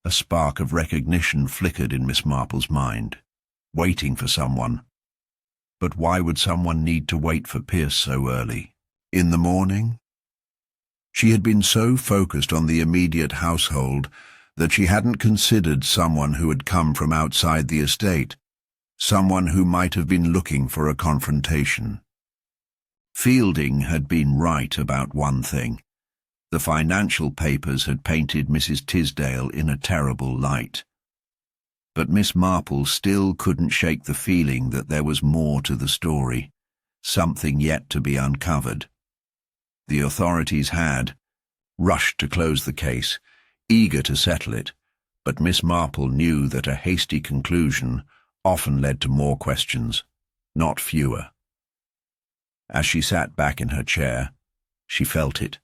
A spark of recognition flickered in Miss Marple's mind. Waiting for someone. But why would someone need to wait for Pierce so early? In the morning? She had been so focused on the immediate household that she hadn't considered someone who had come from outside the estate, someone who might have been looking for a confrontation. Fielding had been right about one thing. The financial papers had painted Mrs. Tisdale in a terrible light. But Miss Marple still couldn't shake the feeling that there was more to the story, something yet to be uncovered. The authorities had rushed to close the case, eager to settle it, but Miss Marple knew that a hasty conclusion often led to more questions, not fewer. As she sat back in her chair, she felt it.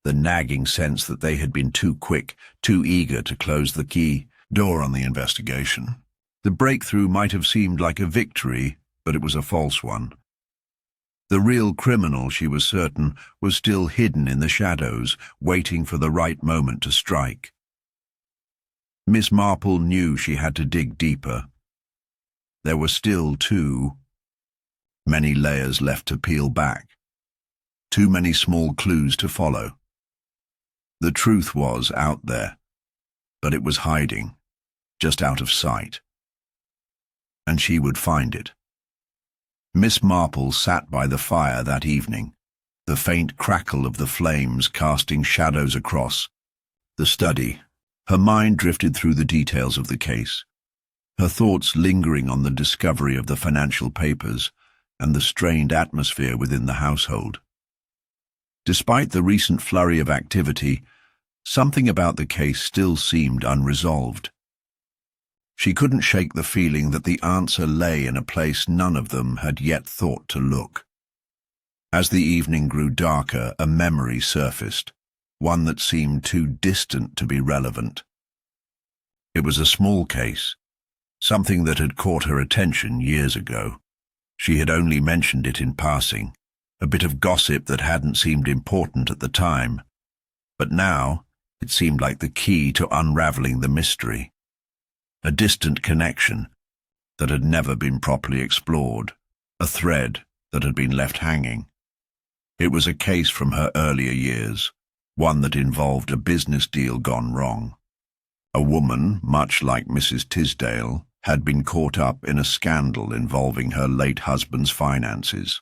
The nagging sense that they had been too quick, too eager to close the key door on the investigation. The breakthrough might have seemed like a victory, but it was a false one. The real criminal, she was certain, was still hidden in the shadows, waiting for the right moment to strike. Miss Marple knew she had to dig deeper. There were still too many layers left to peel back, too many small clues to follow. The truth was out there, but it was hiding, just out of sight. And she would find it. Miss Marple sat by the fire that evening, the faint crackle of the flames casting shadows across the study. Her mind drifted through the details of the case, her thoughts lingering on the discovery of the financial papers and the strained atmosphere within the household. Despite the recent flurry of activity, something about the case still seemed unresolved. She couldn't shake the feeling that the answer lay in a place none of them had yet thought to look. As the evening grew darker, a memory surfaced, one that seemed too distant to be relevant. It was a small case, something that had caught her attention years ago. She had only mentioned it in passing, a bit of gossip that hadn't seemed important at the time, but now it seemed like the key to unraveling the mystery. A distant connection that had never been properly explored, a thread that had been left hanging. It was a case from her earlier years, one that involved a business deal gone wrong. A woman, much like Mrs. Tisdale, had been caught up in a scandal involving her late husband's finances.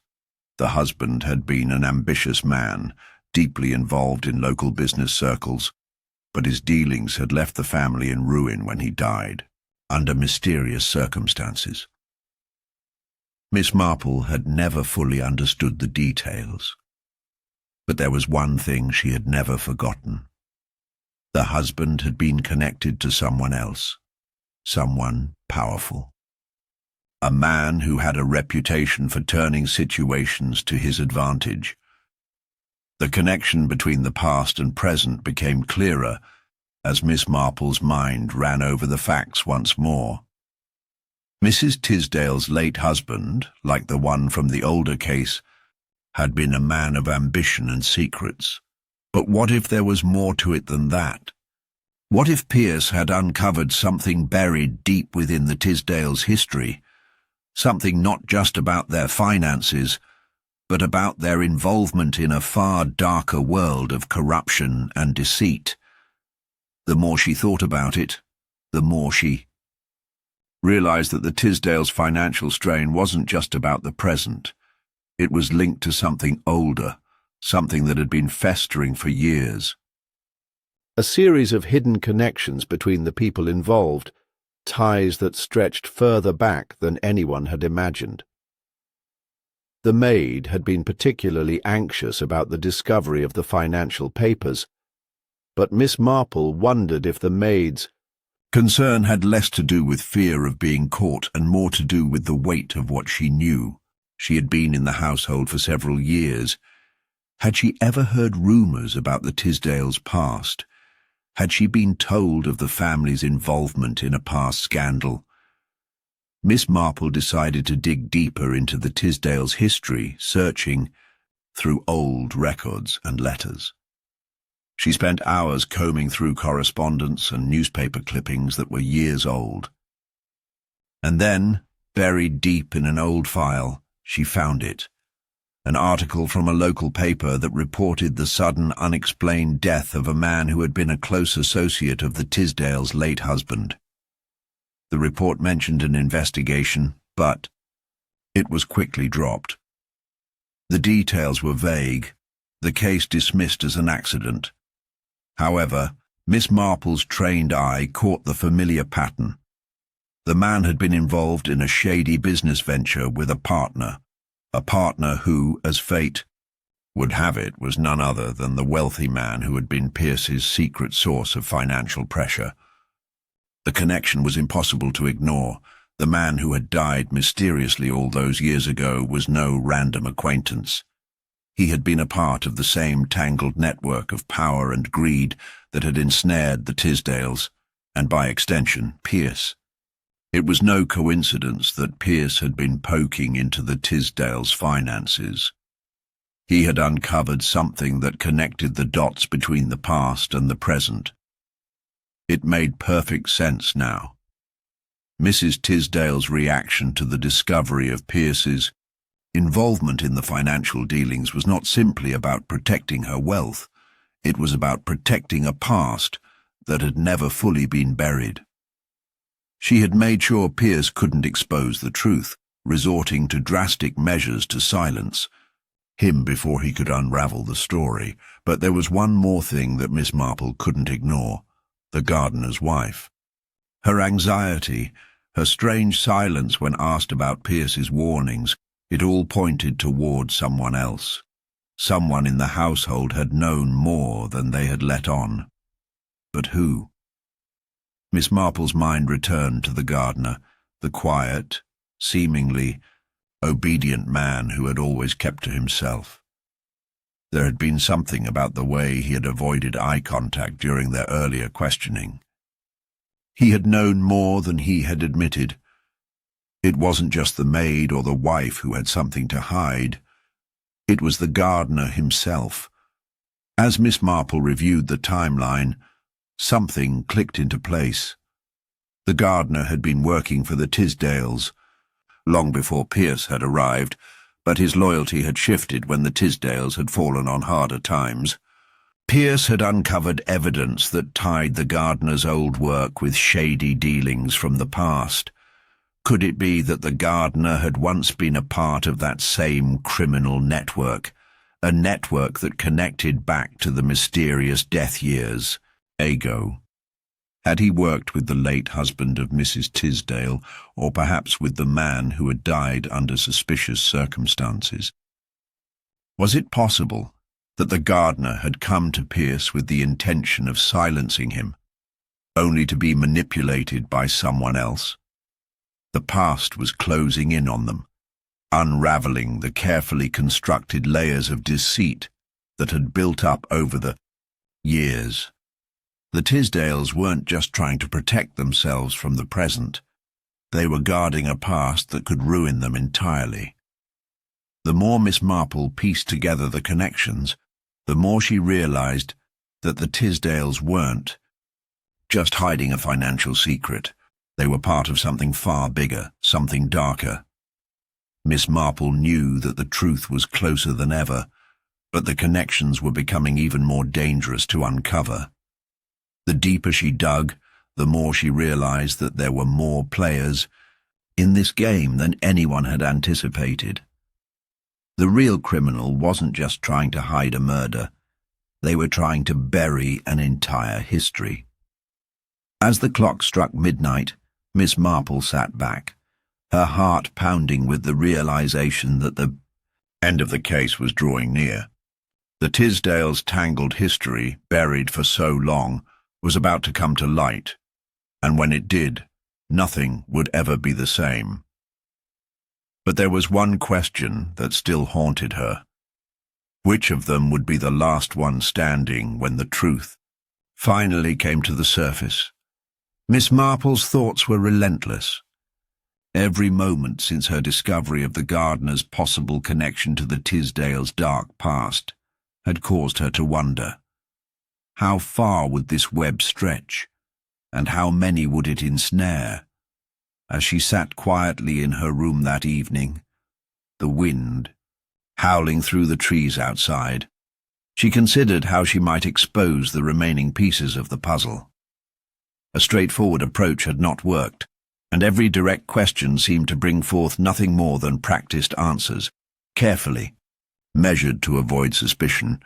The husband had been an ambitious man, deeply involved in local business circles, but his dealings had left the family in ruin when he died, under mysterious circumstances. Miss Marple had never fully understood the details, but there was one thing she had never forgotten. The husband had been connected to someone else, someone powerful. A man who had a reputation for turning situations to his advantage. The connection between the past and present became clearer as Miss Marple's mind ran over the facts once more. Mrs. Tisdale's late husband, like the one from the older case, had been a man of ambition and secrets. But what if there was more to it than that? What if Pierce had uncovered something buried deep within the Tisdales' history, something not just about their finances, but about their involvement in a far darker world of corruption and deceit? The more she thought about it, the more she realized that the Tisdales' financial strain wasn't just about the present. It was linked to something older, something that had been festering for years. A series of hidden connections between the people involved, ties that stretched further back than anyone had imagined. The maid had been particularly anxious about the discovery of the financial papers, but Miss Marple wondered if the maid's concern had less to do with fear of being caught and more to do with the weight of what she knew. She had been in the household for several years. Had she ever heard rumors about the Tisdales' past? Had she been told of the family's involvement in a past scandal? Miss Marple decided to dig deeper into the Tisdales' history, searching through old records and letters. She spent hours combing through correspondence and newspaper clippings that were years old. And then, buried deep in an old file, she found it. An article from a local paper that reported the sudden, unexplained death of a man who had been a close associate of the Tisdales' late husband. The report mentioned an investigation, but it was quickly dropped. The details were vague, the case dismissed as an accident. However, Miss Marple's trained eye caught the familiar pattern. The man had been involved in a shady business venture with a partner who, as fate would have it, was none other than the wealthy man who had been Pierce's secret source of financial pressure. The connection was impossible to ignore. The man who had died mysteriously all those years ago was no random acquaintance. He had been a part of the same tangled network of power and greed that had ensnared the Tisdales, and by extension, Pierce. It was no coincidence that Pierce had been poking into the Tisdales' finances. He had uncovered something that connected the dots between the past and the present. It made perfect sense now. Mrs. Tisdale's reaction to the discovery of Pierce's involvement in the financial dealings was not simply about protecting her wealth. It was about protecting a past that had never fully been buried. She had made sure Pierce couldn't expose the truth, resorting to drastic measures to silence him before he could unravel the story. But there was one more thing that Miss Marple couldn't ignore: the gardener's wife. Her anxiety, her strange silence when asked about Pierce's warnings, it all pointed toward someone else. Someone in the household had known more than they had let on. But who? Miss Marple's mind returned to the gardener, the quiet, seemingly obedient man who had always kept to himself. There had been something about the way he had avoided eye contact during their earlier questioning. He had known more than he had admitted. It wasn't just the maid or the wife who had something to hide. It was the gardener himself. As Miss Marple reviewed the timeline, something clicked into place. The gardener had been working for the Tisdales long before Pierce had arrived, but his loyalty had shifted when the Tisdales had fallen on harder times. Pierce had uncovered evidence that tied the gardener's old work with shady dealings from the past. Could it be that the gardener had once been a part of that same criminal network, a network that connected back to the mysterious death years ago? Had he worked with the late husband of Mrs. Tisdale, or perhaps with the man who had died under suspicious circumstances? Was it possible that the gardener had come to Pierce with the intention of silencing him, only to be manipulated by someone else? The past was closing in on them, unraveling the carefully constructed layers of deceit that had built up over the years. The Tisdales weren't just trying to protect themselves from the present. They were guarding a past that could ruin them entirely. The more Miss Marple pieced together the connections, the more she realized that the Tisdales weren't just hiding a financial secret. They were part of something far bigger, something darker. Miss Marple knew that the truth was closer than ever, but the connections were becoming even more dangerous to uncover. The deeper she dug, the more she realized that there were more players in this game than anyone had anticipated. The real criminal wasn't just trying to hide a murder. They were trying to bury an entire history. As the clock struck midnight, Miss Marple sat back, her heart pounding with the realization that the end of the case was drawing near. The Tisdales' tangled history, buried for so long, was about to come to light, and when it did, nothing would ever be the same. But there was one question that still haunted her. Which of them would be the last one standing when the truth finally came to the surface? Miss Marple's thoughts were relentless. Every moment since her discovery of the gardener's possible connection to the Tisdales' dark past had caused her to wonder. How far would this web stretch, and how many would it ensnare? As she sat quietly in her room that evening, the wind howling through the trees outside, she considered how she might expose the remaining pieces of the puzzle. A straightforward approach had not worked, and every direct question seemed to bring forth nothing more than practiced answers, carefully measured to avoid suspicion.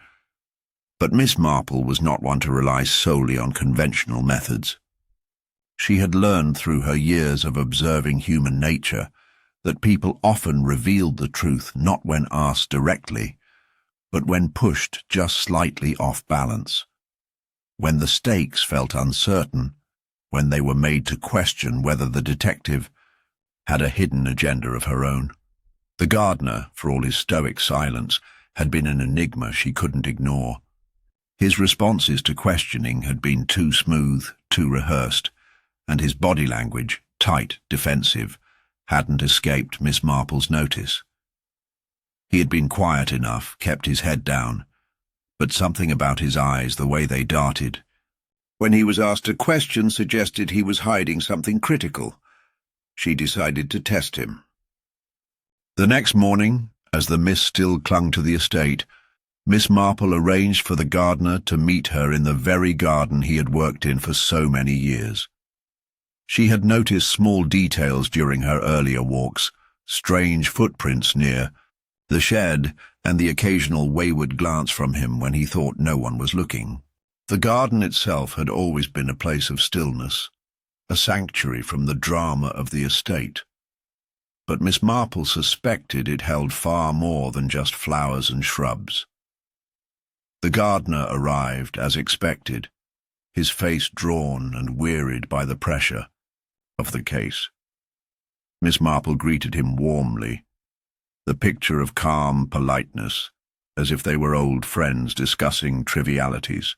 But Miss Marple was not one to rely solely on conventional methods. She had learned through her years of observing human nature that people often revealed the truth not when asked directly, but when pushed just slightly off balance. When the stakes felt uncertain, when they were made to question whether the detective had a hidden agenda of her own. The gardener, for all his stoic silence, had been an enigma she couldn't ignore. His responses to questioning had been too smooth, too rehearsed, and his body language, tight, defensive, hadn't escaped Miss Marple's notice. He had been quiet enough, kept his head down, but something about his eyes, the way they darted, when he was asked a question, suggested he was hiding something critical. She decided to test him. The next morning, as the mist still clung to the estate, Miss Marple arranged for the gardener to meet her in the very garden he had worked in for so many years. She had noticed small details during her earlier walks, strange footprints near the shed, and the occasional wayward glance from him when he thought no one was looking. The garden itself had always been a place of stillness, a sanctuary from the drama of the estate. But Miss Marple suspected it held far more than just flowers and shrubs. The gardener arrived, as expected, his face drawn and wearied by the pressure of the case. Miss Marple greeted him warmly, the picture of calm politeness, as if they were old friends discussing trivialities.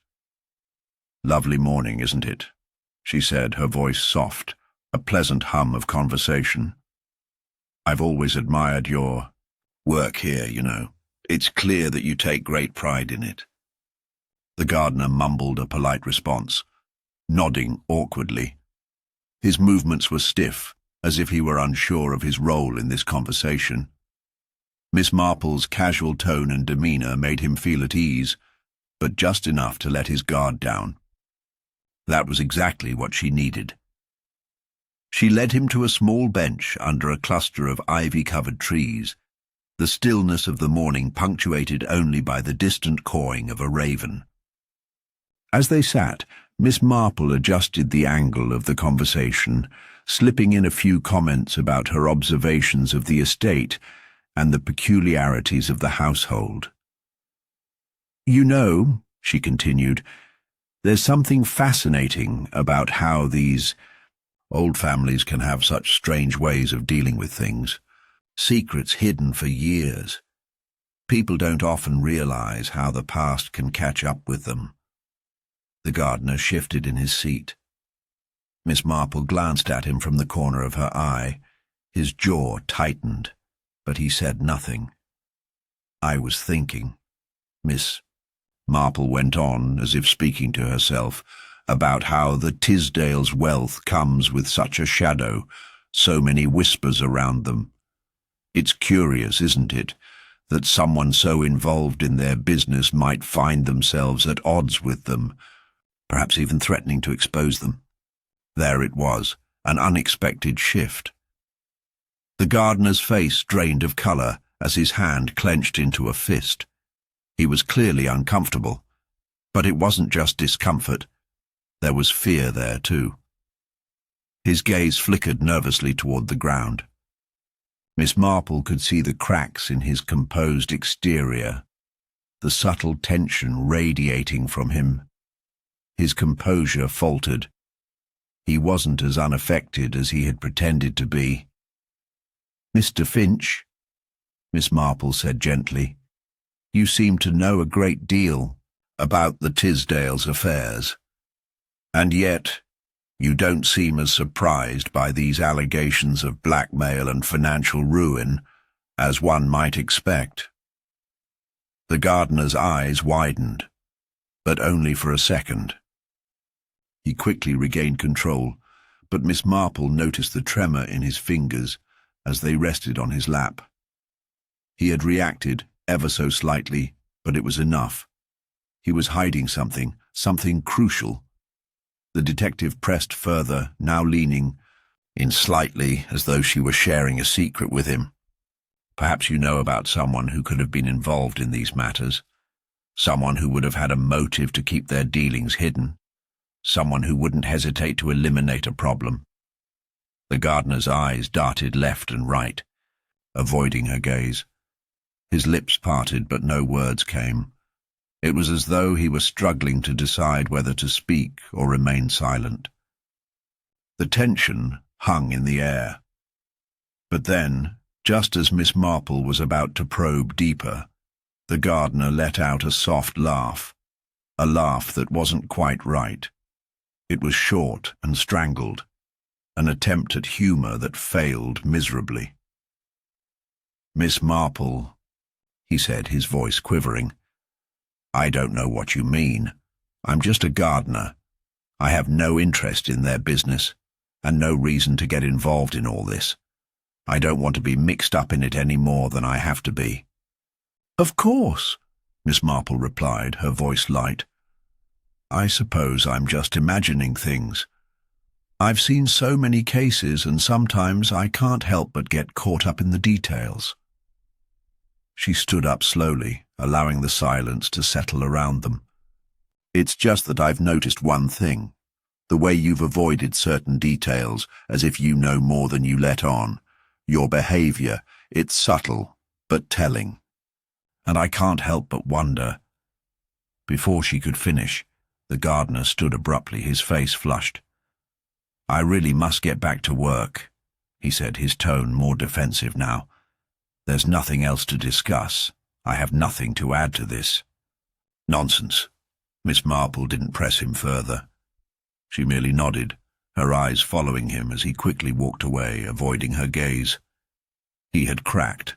"Lovely morning, isn't it?" she said, her voice soft, a pleasant hum of conversation. "I've always admired your work here, you know. It's clear that you take great pride in it." The gardener mumbled a polite response, nodding awkwardly. His movements were stiff, as if he were unsure of his role in this conversation. Miss Marple's casual tone and demeanour made him feel at ease, but just enough to let his guard down. That was exactly what she needed. She led him to a small bench under a cluster of ivy-covered trees, the stillness of the morning punctuated only by the distant cawing of a raven. As they sat, Miss Marple adjusted the angle of the conversation, slipping in a few comments about her observations of the estate and the peculiarities of the household. "You know," she continued, "there's something fascinating about how these old families can have such strange ways of dealing with things. Secrets hidden for years. People don't often realize how the past can catch up with them." The gardener shifted in his seat. Miss Marple glanced at him from the corner of her eye. His jaw tightened, but he said nothing. "I was thinking," Miss Marple went on, as if speaking to herself, "about how the Tisdale's wealth comes with such a shadow, so many whispers around them. It's curious, isn't it, that someone so involved in their business might find themselves at odds with them, perhaps even threatening to expose them." There it was, an unexpected shift. The gardener's face drained of colour as his hand clenched into a fist. He was clearly uncomfortable, but it wasn't just discomfort. There was fear there too. His gaze flickered nervously toward the ground. Miss Marple could see the cracks in his composed exterior, the subtle tension radiating from him. His composure faltered. He wasn't as unaffected as he had pretended to be. "Mr. Finch," Miss Marple said gently, "you seem to know a great deal about the Tisdale's affairs. And yet, you don't seem as surprised by these allegations of blackmail and financial ruin as one might expect." The gardener's eyes widened, but only for a second. He quickly regained control, but Miss Marple noticed the tremor in his fingers as they rested on his lap. He had reacted, ever so slightly, but it was enough. He was hiding something crucial. The detective pressed further, now leaning in slightly, as though she were sharing a secret with him. "Perhaps you know about someone who could have been involved in these matters. Someone who would have had a motive to keep their dealings hidden. Someone who wouldn't hesitate to eliminate a problem." The gardener's eyes darted left and right, avoiding her gaze. His lips parted, but no words came. It was as though he were struggling to decide whether to speak or remain silent. The tension hung in the air. But then, just as Miss Marple was about to probe deeper, the gardener let out a soft laugh, a laugh that wasn't quite right. It was short and strangled, an attempt at humour that failed miserably. "Miss Marple," he said, his voice quivering, "I don't know what you mean. I'm just a gardener. I have no interest in their business, and no reason to get involved in all this. I don't want to be mixed up in it any more than I have to be." "Of course," Miss Marple replied, her voice light. "I suppose I'm just imagining things. I've seen so many cases, and sometimes I can't help but get caught up in the details." She stood up slowly, allowing the silence to settle around them. "It's just that I've noticed one thing. The way you've avoided certain details, as if you know more than you let on. Your behaviour, it's subtle, but telling. And I can't help but wonder." Before she could finish, the gardener stood abruptly, his face flushed. "I really must get back to work," he said, his tone more defensive now. "There's nothing else to discuss. I have nothing to add to this. Nonsense. Miss Marple didn't press him further. She merely nodded, her eyes following him as he quickly walked away, avoiding her gaze. He had cracked.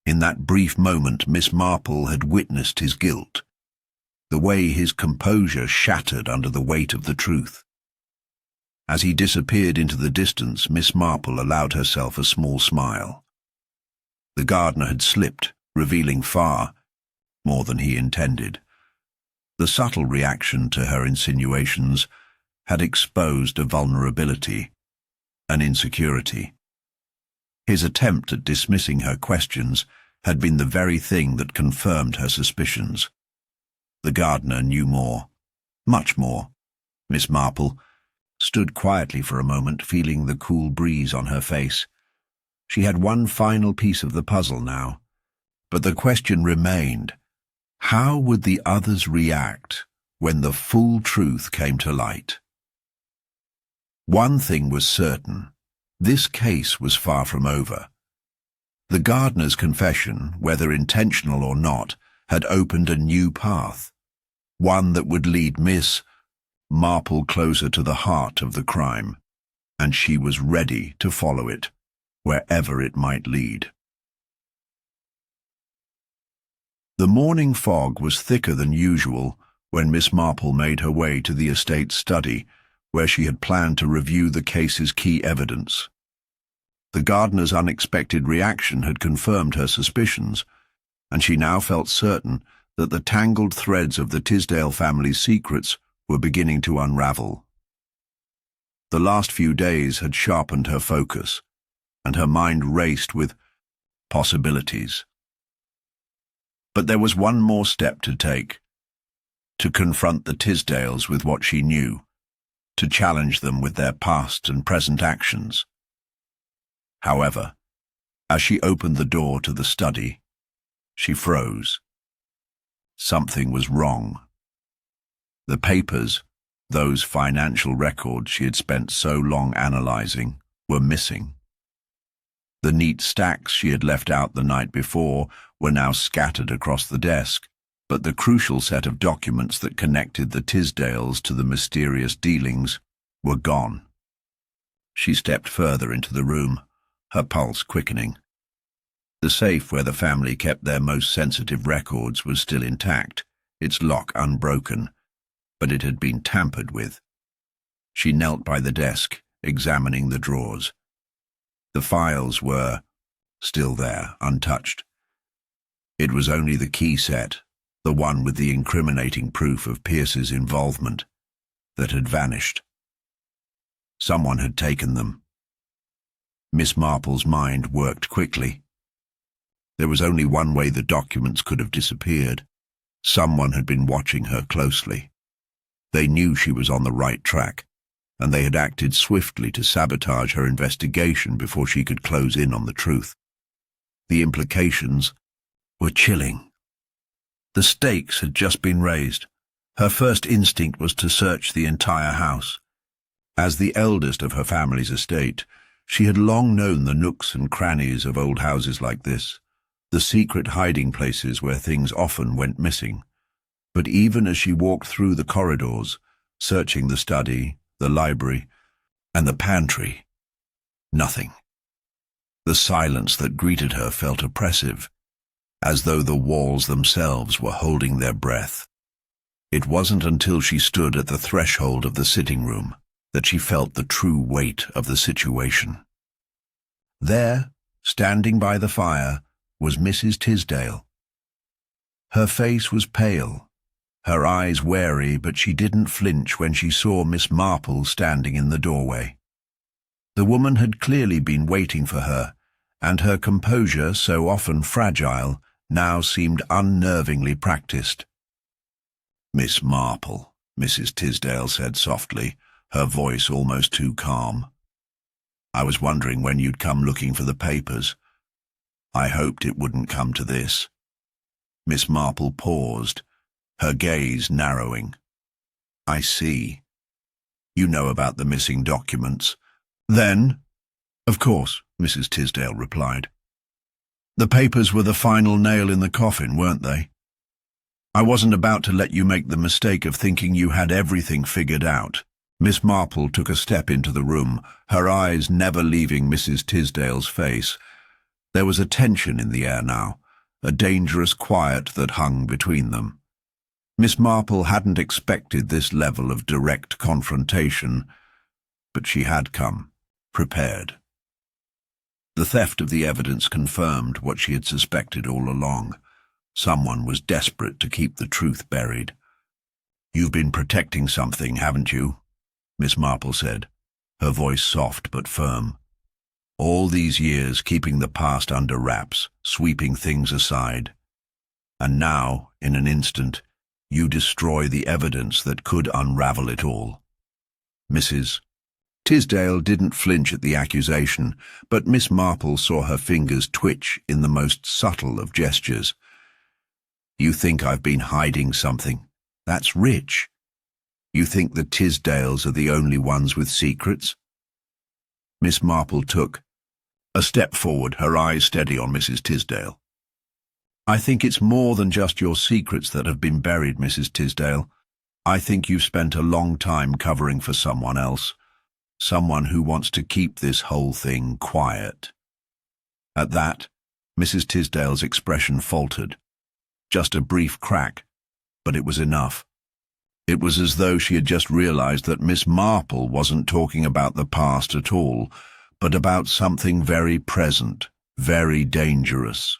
In that brief moment, Miss Marple had witnessed his guilt, the way his composure shattered under the weight of the truth. As he disappeared into the distance, Miss Marple allowed herself a small smile. The gardener had slipped, revealing far more than he intended. The subtle reaction to her insinuations had exposed a vulnerability, an insecurity. His attempt at dismissing her questions had been the very thing that confirmed her suspicions. The gardener knew more, much more. Miss Marple stood quietly for a moment, feeling the cool breeze on her face. She had one final piece of the puzzle now, but the question remained: how would the others react when the full truth came to light? One thing was certain: this case was far from over. The gardener's confession, whether intentional or not, had opened a new path, one that would lead Miss Marple closer to the heart of the crime, and she was ready to follow it, wherever it might lead. The morning fog was thicker than usual when Miss Marple made her way to the estate's study, where she had planned to review the case's key evidence. The gardener's unexpected reaction had confirmed her suspicions, and she now felt certain that the tangled threads of the Tisdale family's secrets were beginning to unravel. The last few days had sharpened her focus, and her mind raced with possibilities. But there was one more step to take: to confront the Tisdales with what she knew, to challenge them with their past and present actions. However, as she opened the door to the study, she froze. Something was wrong. The papers, those financial records she had spent so long analyzing, were missing. The neat stacks she had left out the night before were now scattered across the desk, but the crucial set of documents that connected the Tisdales to the mysterious dealings were gone. She stepped further into the room, her pulse quickening. The safe where the family kept their most sensitive records was still intact, its lock unbroken, but it had been tampered with. She knelt by the desk, examining the drawers. The files were still there, untouched. It was only the key set, the one with the incriminating proof of Pierce's involvement, that had vanished. Someone had taken them. Miss Marple's mind worked quickly. There was only one way the documents could have disappeared. Someone had been watching her closely. They knew she was on the right track, and they had acted swiftly to sabotage her investigation before she could close in on the truth. The implications were chilling. The stakes had just been raised. Her first instinct was to search the entire house. As the eldest of her family's estate, she had long known the nooks and crannies of old houses like this, the secret hiding places where things often went missing. But even as she walked through the corridors, searching the study, the library, and the pantry, nothing. The silence that greeted her felt oppressive, as though the walls themselves were holding their breath. It wasn't until she stood at the threshold of the sitting room that she felt the true weight of the situation. There, standing by the fire, was Mrs. Tisdale. Her face was pale, her eyes wary, but she didn't flinch when she saw Miss Marple standing in the doorway. The woman had clearly been waiting for her, and her composure, so often fragile, now seemed unnervingly practiced. "Miss Marple," Mrs. Tisdale said softly, her voice almost too calm. "I was wondering when you'd come looking for the papers. I hoped it wouldn't come to this." Miss Marple paused, her gaze narrowing. "I see. You know about the missing documents." "Then?" "Of course," Mrs. Tisdale replied. The papers were the final nail in the coffin, weren't they? I wasn't about to let you make the mistake of thinking you had everything figured out. Miss Marple took a step into the room, her eyes never leaving Mrs. Tisdale's face. There was a tension in the air now, a dangerous quiet that hung between them. Miss Marple hadn't expected this level of direct confrontation, but she had come, prepared. The theft of the evidence confirmed what she had suspected all along. Someone was desperate to keep the truth buried. "You've been protecting something, haven't you?" Miss Marple said, her voice soft but firm. "All these years keeping the past under wraps, sweeping things aside. And now, in an instant, you destroy the evidence that could unravel it all." Mrs. Tisdale didn't flinch at the accusation, but Miss Marple saw her fingers twitch in the most subtle of gestures. "You think I've been hiding something? That's rich. You think the Tisdales are the only ones with secrets?" Miss Marple took a step forward, her eyes steady on Mrs. Tisdale. "I think it's more than just your secrets that have been buried, Mrs. Tisdale. I think you've spent a long time covering for someone else, someone who wants to keep this whole thing quiet." At that, Mrs. Tisdale's expression faltered. Just a brief crack, but it was enough. It was as though she had just realized that Miss Marple wasn't talking about the past at all, but about something very present, very dangerous.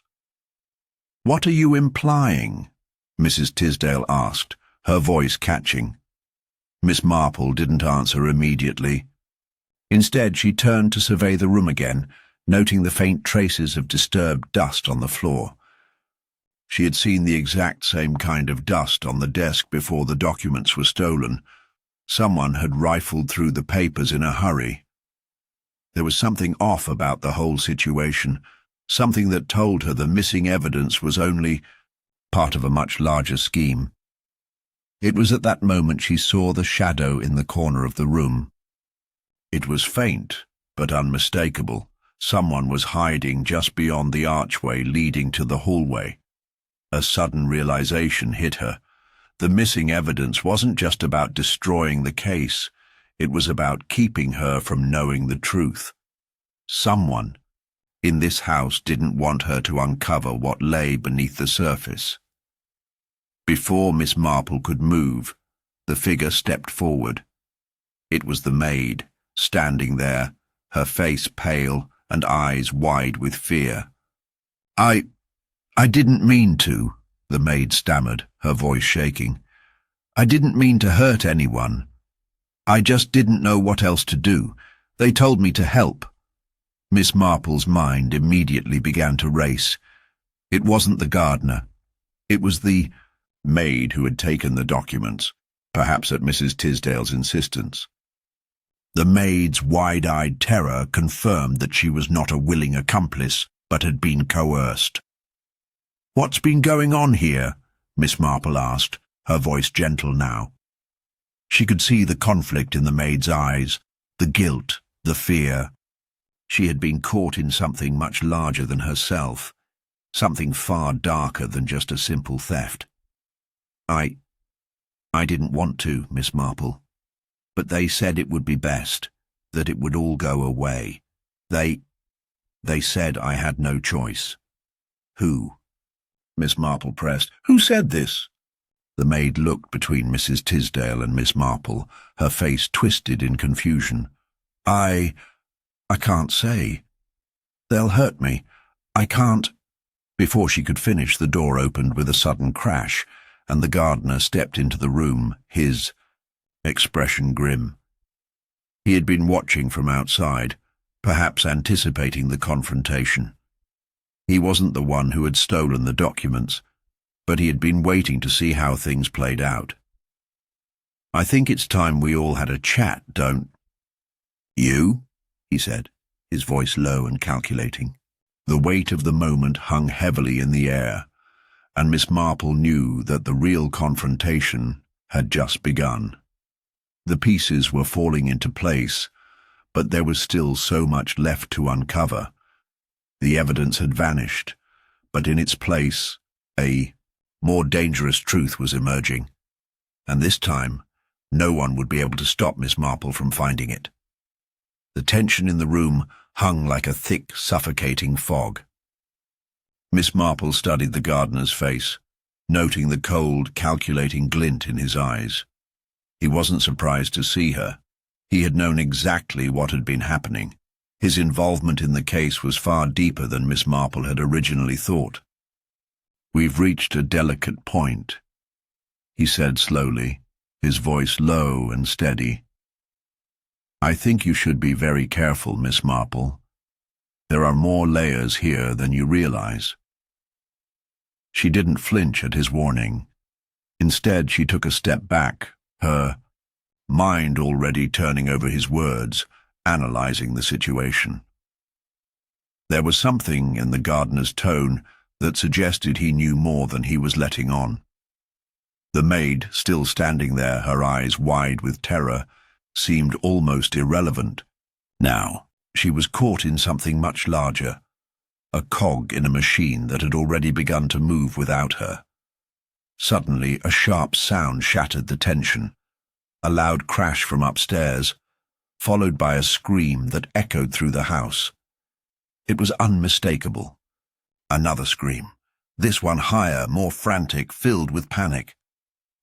"What are you implying?" Mrs. Tisdale asked, her voice catching. Miss Marple didn't answer immediately. Instead, she turned to survey the room again, noting the faint traces of disturbed dust on the floor. She had seen the exact same kind of dust on the desk before the documents were stolen. Someone had rifled through the papers in a hurry. There was something off about the whole situation, something that told her the missing evidence was only part of a much larger scheme. It was at that moment she saw the shadow in the corner of the room. It was faint, but unmistakable. Someone was hiding just beyond the archway leading to the hallway. A sudden realization hit her. The missing evidence wasn't just about destroying the case. It was about keeping her from knowing the truth. Someone in this house didn't want her to uncover what lay beneath the surface. Before Miss Marple could move, the figure stepped forward. It was the maid, standing there, her face pale and eyes wide with fear. I didn't mean to," the maid stammered, her voice shaking. "I didn't mean to hurt anyone. I just didn't know what else to do. They told me to help." Miss Marple's mind immediately began to race. It wasn't the gardener. It was the maid who had taken the documents, perhaps at Mrs. Tisdale's insistence. The maid's wide-eyed terror confirmed that she was not a willing accomplice, but had been coerced. "What's been going on here?" Miss Marple asked, her voice gentle now. She could see the conflict in the maid's eyes, the guilt, the fear. She had been caught in something much larger than herself, something far darker than just a simple theft. I didn't want to, Miss Marple, but they said it would be best, that it would all go away. They said I had no choice." "Who?" Miss Marple pressed. "Who said this?" The maid looked between Mrs. Tisdale and Miss Marple, her face twisted in confusion. I can't say. They'll hurt me. I can't." Before she could finish, the door opened with a sudden crash, and the gardener stepped into the room, his expression grim. He had been watching from outside, perhaps anticipating the confrontation. He wasn't the one who had stolen the documents, but he had been waiting to see how things played out. "I think it's time we all had a chat, don't—" "You?" he said, his voice low and calculating. The weight of the moment hung heavily in the air, and Miss Marple knew that the real confrontation had just begun. The pieces were falling into place, but there was still so much left to uncover. The evidence had vanished, but in its place, a more dangerous truth was emerging, and this time, no one would be able to stop Miss Marple from finding it. The tension in the room hung like a thick, suffocating fog. Miss Marple studied the gardener's face, noting the cold, calculating glint in his eyes. He wasn't surprised to see her. He had known exactly what had been happening. His involvement in the case was far deeper than Miss Marple had originally thought. "We've reached a delicate point," he said slowly, his voice low and steady. "I think you should be very careful, Miss Marple. There are more layers here than you realize." She didn't flinch at his warning. Instead, she took a step back, her mind already turning over his words, analyzing the situation. There was something in the gardener's tone that suggested he knew more than he was letting on. The maid, still standing there, her eyes wide with terror, seemed almost irrelevant. Now, she was caught in something much larger, a cog in a machine that had already begun to move without her. Suddenly, a sharp sound shattered the tension, a loud crash from upstairs, followed by a scream that echoed through the house. It was unmistakable. Another scream, this one higher, more frantic, filled with panic.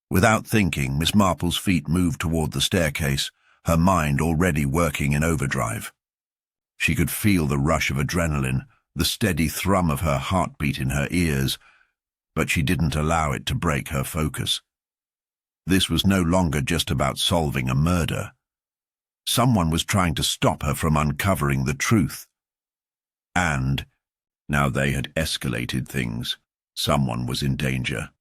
Without thinking, Miss Marple's feet moved toward the staircase, her mind already working in overdrive. She could feel the rush of adrenaline, the steady thrum of her heartbeat in her ears, but she didn't allow it to break her focus. This was no longer just about solving a murder. Someone was trying to stop her from uncovering the truth. And, now they had escalated things, someone was in danger.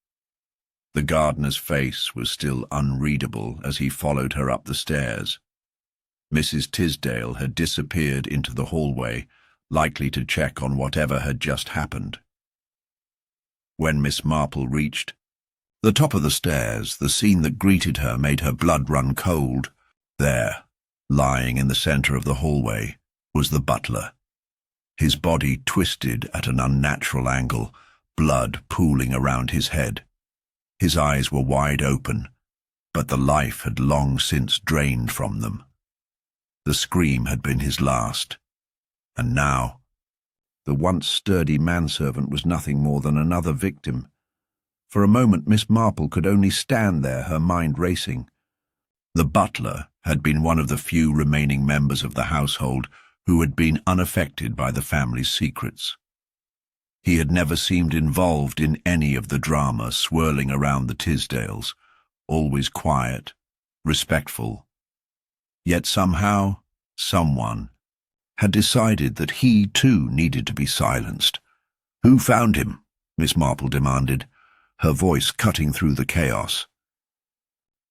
The gardener's face was still unreadable as he followed her up the stairs. Mrs. Tisdale had disappeared into the hallway, likely to check on whatever had just happened. When Miss Marple reached the top of the stairs, the scene that greeted her made her blood run cold. There, lying in the center of the hallway, was the butler. His body twisted at an unnatural angle, blood pooling around his head. His eyes were wide open, but the life had long since drained from them. The scream had been his last, and now, the once sturdy manservant was nothing more than another victim. For a moment, Miss Marple could only stand there, her mind racing. The butler had been one of the few remaining members of the household who had been unaffected by the family's secrets. He had never seemed involved in any of the drama swirling around the Tisdales, always quiet, respectful. Yet somehow, someone had decided that he too needed to be silenced. "Who found him?" Miss Marple demanded, her voice cutting through the chaos.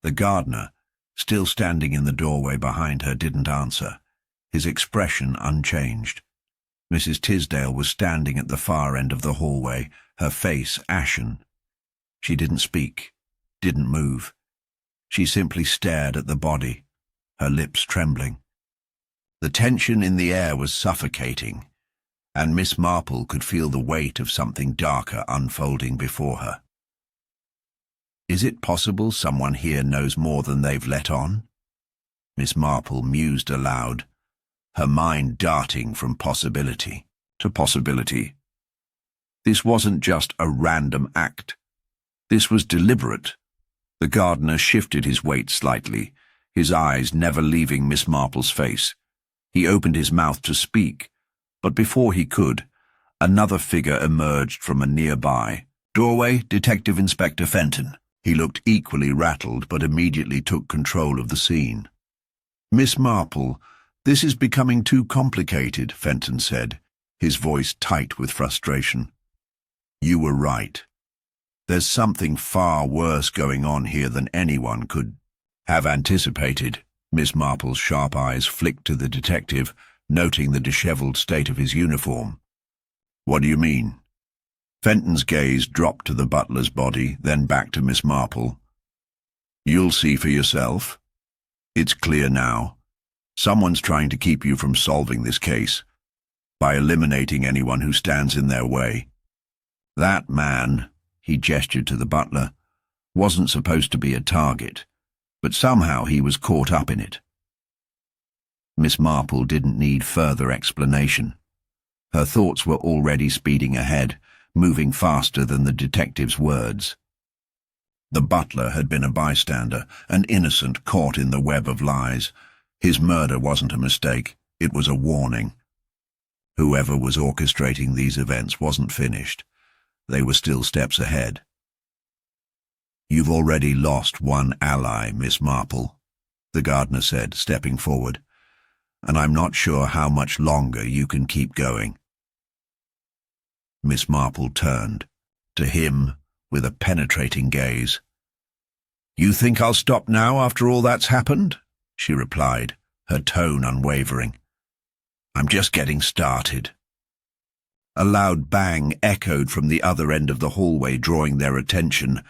The gardener, still standing in the doorway behind her, didn't answer, his expression unchanged. Mrs. Tisdale was standing at the far end of the hallway, her face ashen. She didn't speak, didn't move. She simply stared at the body, her lips trembling. The tension in the air was suffocating, and Miss Marple could feel the weight of something darker unfolding before her. Is it possible someone here knows more than they've let on? Miss Marple mused aloud, her mind darting from possibility to possibility. This wasn't just a random act. This was deliberate. The gardener shifted his weight slightly, his eyes never leaving Miss Marple's face. He opened his mouth to speak, but before he could, another figure emerged from a nearby doorway. Detective Inspector Fenton. He looked equally rattled, but immediately took control of the scene. "Miss Marple, this is becoming too complicated," Fenton said, his voice tight with frustration. "You were right. There's something far worse going on here than anyone could have anticipated." Miss Marple's sharp eyes flicked to the detective, noting the disheveled state of his uniform. "What do you mean?" Fenton's gaze dropped to the butler's body, then back to Miss Marple. "You'll see for yourself. It's clear now. Someone's trying to keep you from solving this case by eliminating anyone who stands in their way." That man, he gestured to the butler, wasn't supposed to be a target, but somehow he was caught up in it. Miss Marple didn't need further explanation. Her thoughts were already speeding ahead, moving faster than the detective's words. The butler had been a bystander, an innocent caught in the web of lies. His murder wasn't a mistake, it was a warning. Whoever was orchestrating these events wasn't finished. They were still steps ahead. "You've already lost one ally, Miss Marple," the gardener said, stepping forward, "and I'm not sure how much longer you can keep going." Miss Marple turned to him with a penetrating gaze. "You think I'll stop now after all that's happened?" she replied, her tone unwavering. "I'm just getting started." A loud bang echoed from the other end of the hallway, drawing their attention.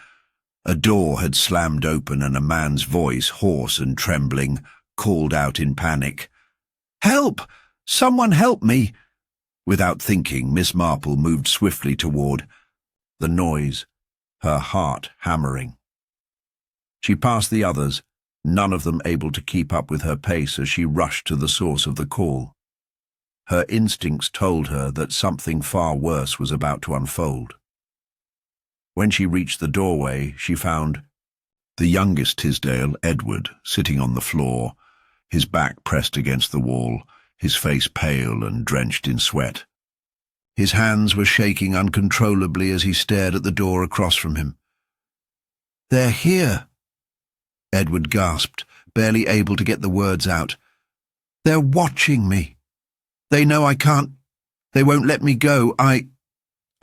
A door had slammed open and a man's voice, hoarse and trembling, called out in panic, "Help! Someone help me!" Without thinking, Miss Marple moved swiftly toward the noise, her heart hammering. She passed the others, none of them able to keep up with her pace as she rushed to the source of the call. Her instincts told her that something far worse was about to unfold. When she reached the doorway, she found the youngest Tisdale, Edward, sitting on the floor, his back pressed against the wall, his face pale and drenched in sweat. His hands were shaking uncontrollably as he stared at the door across from him. "They're here," Edward gasped, barely able to get the words out. "They're watching me. They know I can't. They won't let me go. I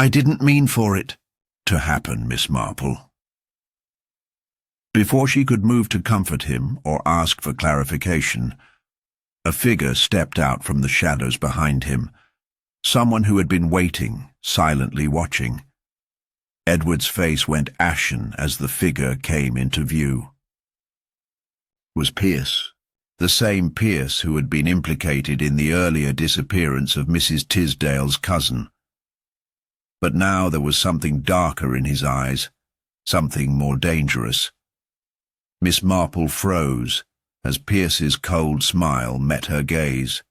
didn't mean for it to happen, Miss Marple." Before she could move to comfort him or ask for clarification, a figure stepped out from the shadows behind him, someone who had been waiting, silently watching. Edward's face went ashen as the figure came into view. It was Pierce, the same Pierce who had been implicated in the earlier disappearance of Mrs. Tisdale's cousin. But now there was something darker in his eyes, something more dangerous. Miss Marple froze as Pierce's cold smile met her gaze.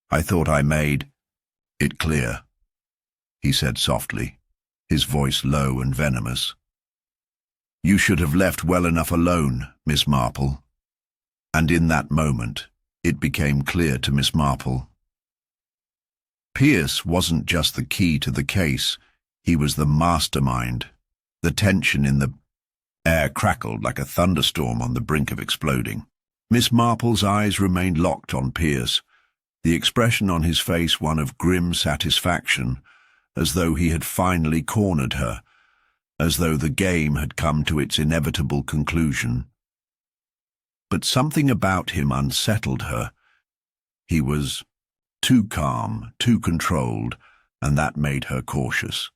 "I thought I made it clear," he said softly, his voice low and venomous. "You should have left well enough alone, Miss Marple." And in that moment, it became clear to Miss Marple. Pierce wasn't just the key to the case, he was the mastermind. The tension in the air crackled like a thunderstorm on the brink of exploding. Miss Marple's eyes remained locked on Pierce, the expression on his face one of grim satisfaction, as though he had finally cornered her, as though the game had come to its inevitable conclusion. But something about him unsettled her. He was too calm, too controlled, and that made her cautious.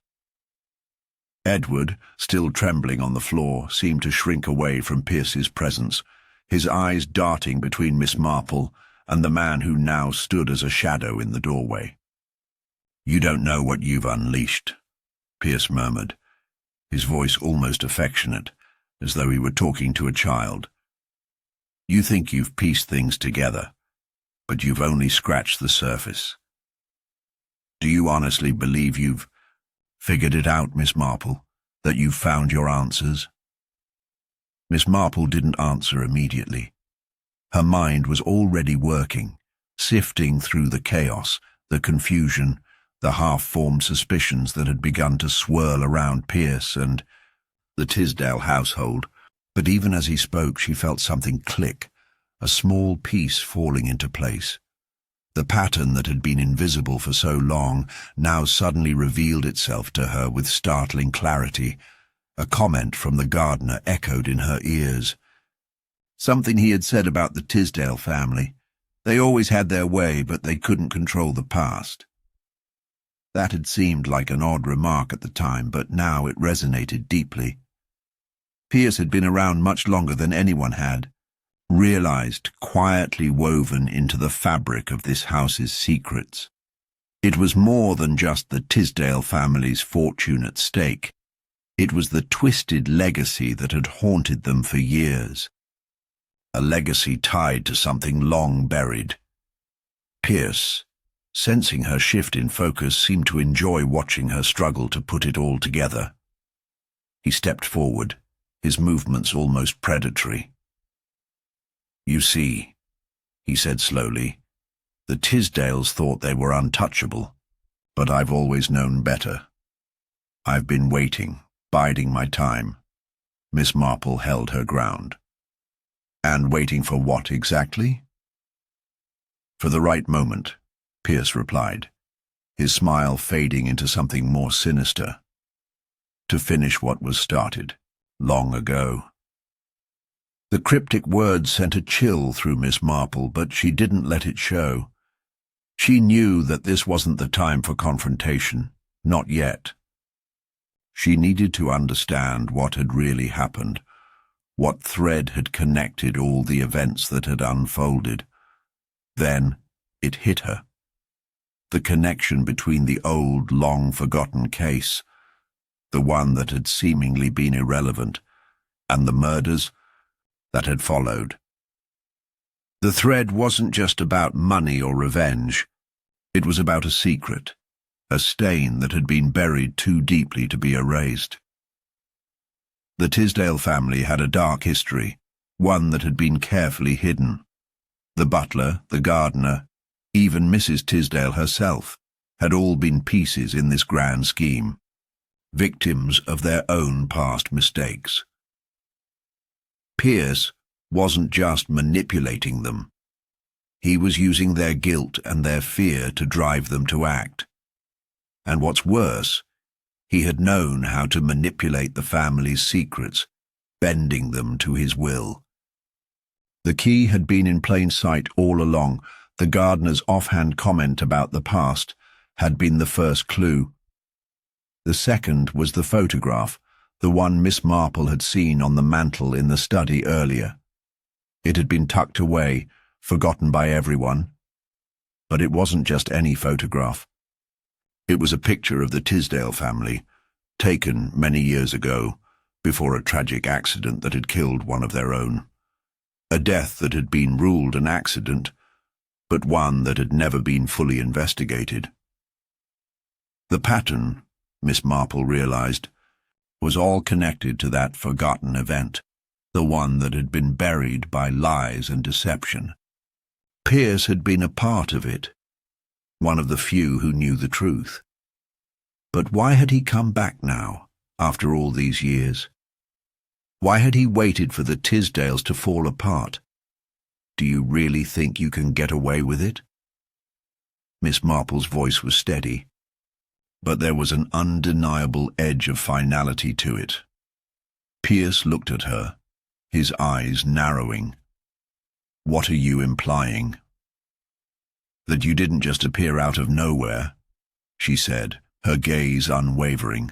Edward, still trembling on the floor, seemed to shrink away from Pierce's presence, his eyes darting between Miss Marple and the man who now stood as a shadow in the doorway. "You don't know what you've unleashed," Pierce murmured, his voice almost affectionate, as though he were talking to a child. "You think you've pieced things together, but you've only scratched the surface. Do you honestly believe you've figured it out, Miss Marple, that you've found your answers?" Miss Marple didn't answer immediately. Her mind was already working, sifting through the chaos, the confusion, the half-formed suspicions that had begun to swirl around Pierce and the Tisdale household. But even as he spoke, she felt something click, a small piece falling into place. The pattern that had been invisible for so long now suddenly revealed itself to her with startling clarity. A comment from the gardener echoed in her ears. Something he had said about the Tisdale family. They always had their way, but they couldn't control the past. That had seemed like an odd remark at the time, but now it resonated deeply. Pierce had been around much longer than anyone had, realized, quietly woven into the fabric of this house's secrets. It was more than just the Tisdale family's fortune at stake. It was the twisted legacy that had haunted them for years. A legacy tied to something long buried. Pierce, sensing her shift in focus, seemed to enjoy watching her struggle to put it all together. He stepped forward, his movements almost predatory. "You see," he said slowly, "the Tisdales thought they were untouchable, but I've always known better. I've been waiting, biding my time." Miss Marple held her ground. "And waiting for what exactly?" "For the right moment," Pierce replied, his smile fading into something more sinister. "To finish what was started, long ago." The cryptic words sent a chill through Miss Marple, but she didn't let it show. She knew that this wasn't the time for confrontation, not yet. She needed to understand what had really happened, what thread had connected all the events that had unfolded. Then it hit her. The connection between the old, long-forgotten case, the one that had seemingly been irrelevant, and the murders that had followed. The thread wasn't just about money or revenge. It was about a secret, a stain that had been buried too deeply to be erased. The Tisdale family had a dark history, one that had been carefully hidden. The butler, the gardener, even Mrs. Tisdale herself, had all been pieces in this grand scheme, victims of their own past mistakes. Pierce wasn't just manipulating them. He was using their guilt and their fear to drive them to act. And what's worse, he had known how to manipulate the family's secrets, bending them to his will. The key had been in plain sight all along. The gardener's offhand comment about the past had been the first clue. The second was the photograph, the one Miss Marple had seen on the mantel in the study earlier. It had been tucked away, forgotten by everyone. But it wasn't just any photograph. It was a picture of the Tisdale family, taken many years ago, before a tragic accident that had killed one of their own. A death that had been ruled an accident, but one that had never been fully investigated. The pattern, Miss Marple realized, was all connected to that forgotten event, the one that had been buried by lies and deception. Pierce had been a part of it, one of the few who knew the truth. But why had he come back now, after all these years? Why had he waited for the Tisdales to fall apart? Do you really think you can get away with it? Miss Marple's voice was steady, but there was an undeniable edge of finality to it. Pierce looked at her, his eyes narrowing. "What are you implying?" "That you didn't just appear out of nowhere," she said, her gaze unwavering.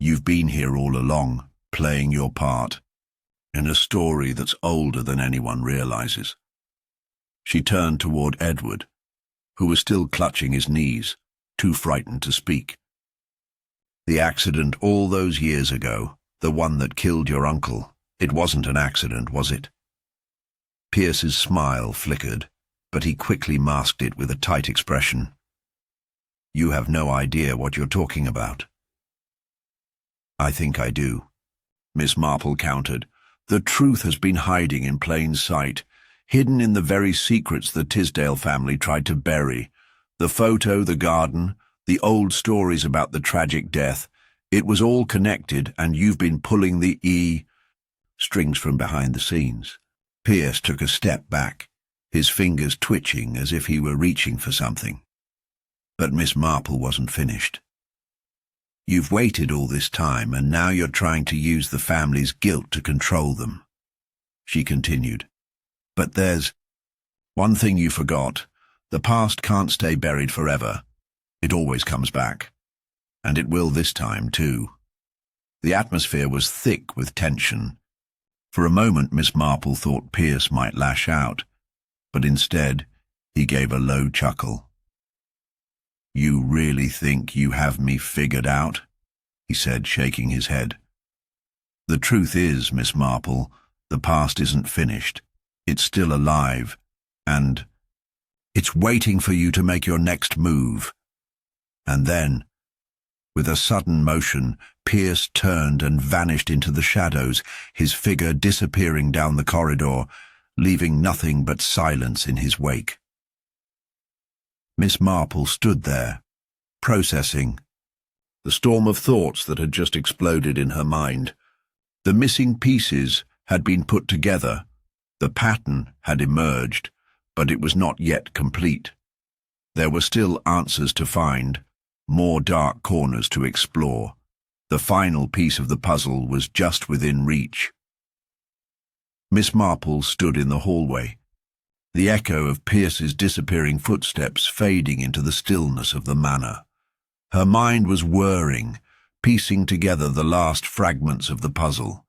"You've been here all along, playing your part, in a story that's older than anyone realizes." She turned toward Edward, who was still clutching his knees, too frightened to speak. "The accident all those years ago, the one that killed your uncle, it wasn't an accident, was it?" Pierce's smile flickered, but he quickly masked it with a tight expression. "You have no idea what you're talking about." "I think I do," Miss Marple countered. "The truth has been hiding in plain sight, hidden in the very secrets the Tisdale family tried to bury. The photo, the garden, the old stories about the tragic death. It was all connected, and you've been pulling the strings from behind the scenes." Pierce took a step back, his fingers twitching as if he were reaching for something. But Miss Marple wasn't finished. "You've waited all this time, and now you're trying to use the family's guilt to control them," she continued. "But there's one thing you forgot. The past can't stay buried forever. It always comes back. And it will this time, too." The atmosphere was thick with tension. For a moment Miss Marple thought Pierce might lash out, but instead he gave a low chuckle. "You really think you have me figured out?" he said, shaking his head. "The truth is, Miss Marple, the past isn't finished. It's still alive, and it's waiting for you to make your next move." And then, with a sudden motion, Pierce turned and vanished into the shadows, his figure disappearing down the corridor, leaving nothing but silence in his wake. Miss Marple stood there, processing the storm of thoughts that had just exploded in her mind. The missing pieces had been put together, the pattern had emerged, but it was not yet complete. There were still answers to find, more dark corners to explore. The final piece of the puzzle was just within reach. Miss Marple stood in the hallway, the echo of Pierce's disappearing footsteps fading into the stillness of the manor. Her mind was whirring, piecing together the last fragments of the puzzle.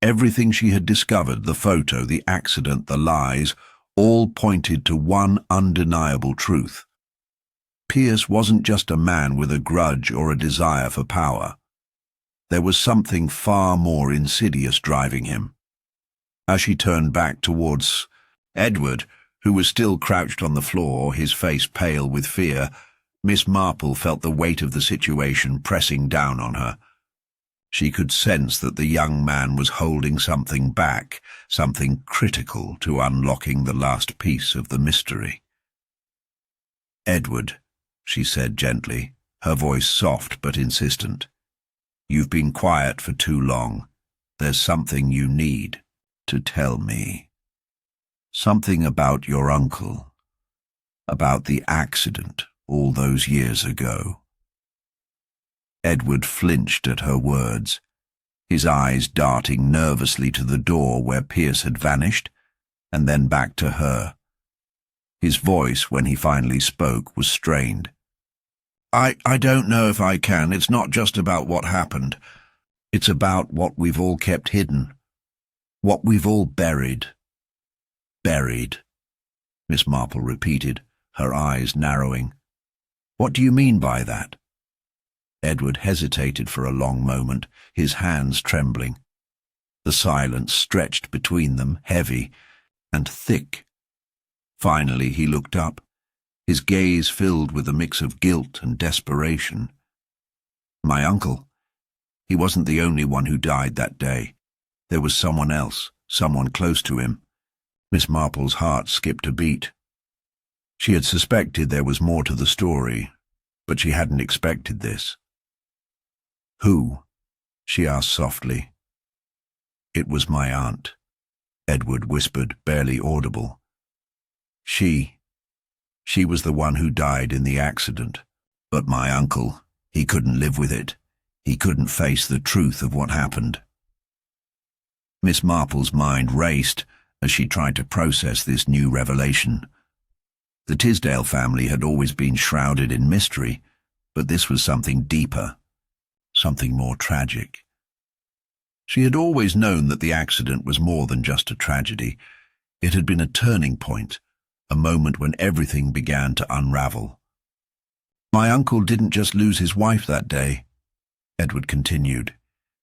Everything she had discovered, the photo, the accident, the lies, all pointed to one undeniable truth. Pierce wasn't just a man with a grudge or a desire for power. There was something far more insidious driving him. As she turned back towards Edward, who was still crouched on the floor, his face pale with fear, Miss Marple felt the weight of the situation pressing down on her. She could sense that the young man was holding something back, something critical to unlocking the last piece of the mystery. "Edward," she said gently, her voice soft but insistent. "You've been quiet for too long. There's something you need to tell me. Something about your uncle, about the accident all those years ago." Edward flinched at her words, his eyes darting nervously to the door where Pierce had vanished, and then back to her. His voice, when he finally spoke, was strained. I don't know if I can. It's not just about what happened. It's about what we've all kept hidden. What we've all buried." "Buried," Miss Marple repeated, her eyes narrowing. "What do you mean by that?" Edward hesitated for a long moment, his hands trembling. The silence stretched between them, heavy and thick. Finally he looked up, his gaze filled with a mix of guilt and desperation. "My uncle. He wasn't the only one who died that day. There was someone else, someone close to him." Miss Marple's heart skipped a beat. She had suspected there was more to the story, but she hadn't expected this. "Who?" she asked softly. "It was my aunt," Edward whispered, barely audible. She was the one who died in the accident. But my uncle, he couldn't live with it. He couldn't face the truth of what happened." Miss Marple's mind raced as she tried to process this new revelation. The Tisdale family had always been shrouded in mystery, but this was something deeper, something more tragic. She had always known that the accident was more than just a tragedy. It had been a turning point, a moment when everything began to unravel. "My uncle didn't just lose his wife that day," Edward continued,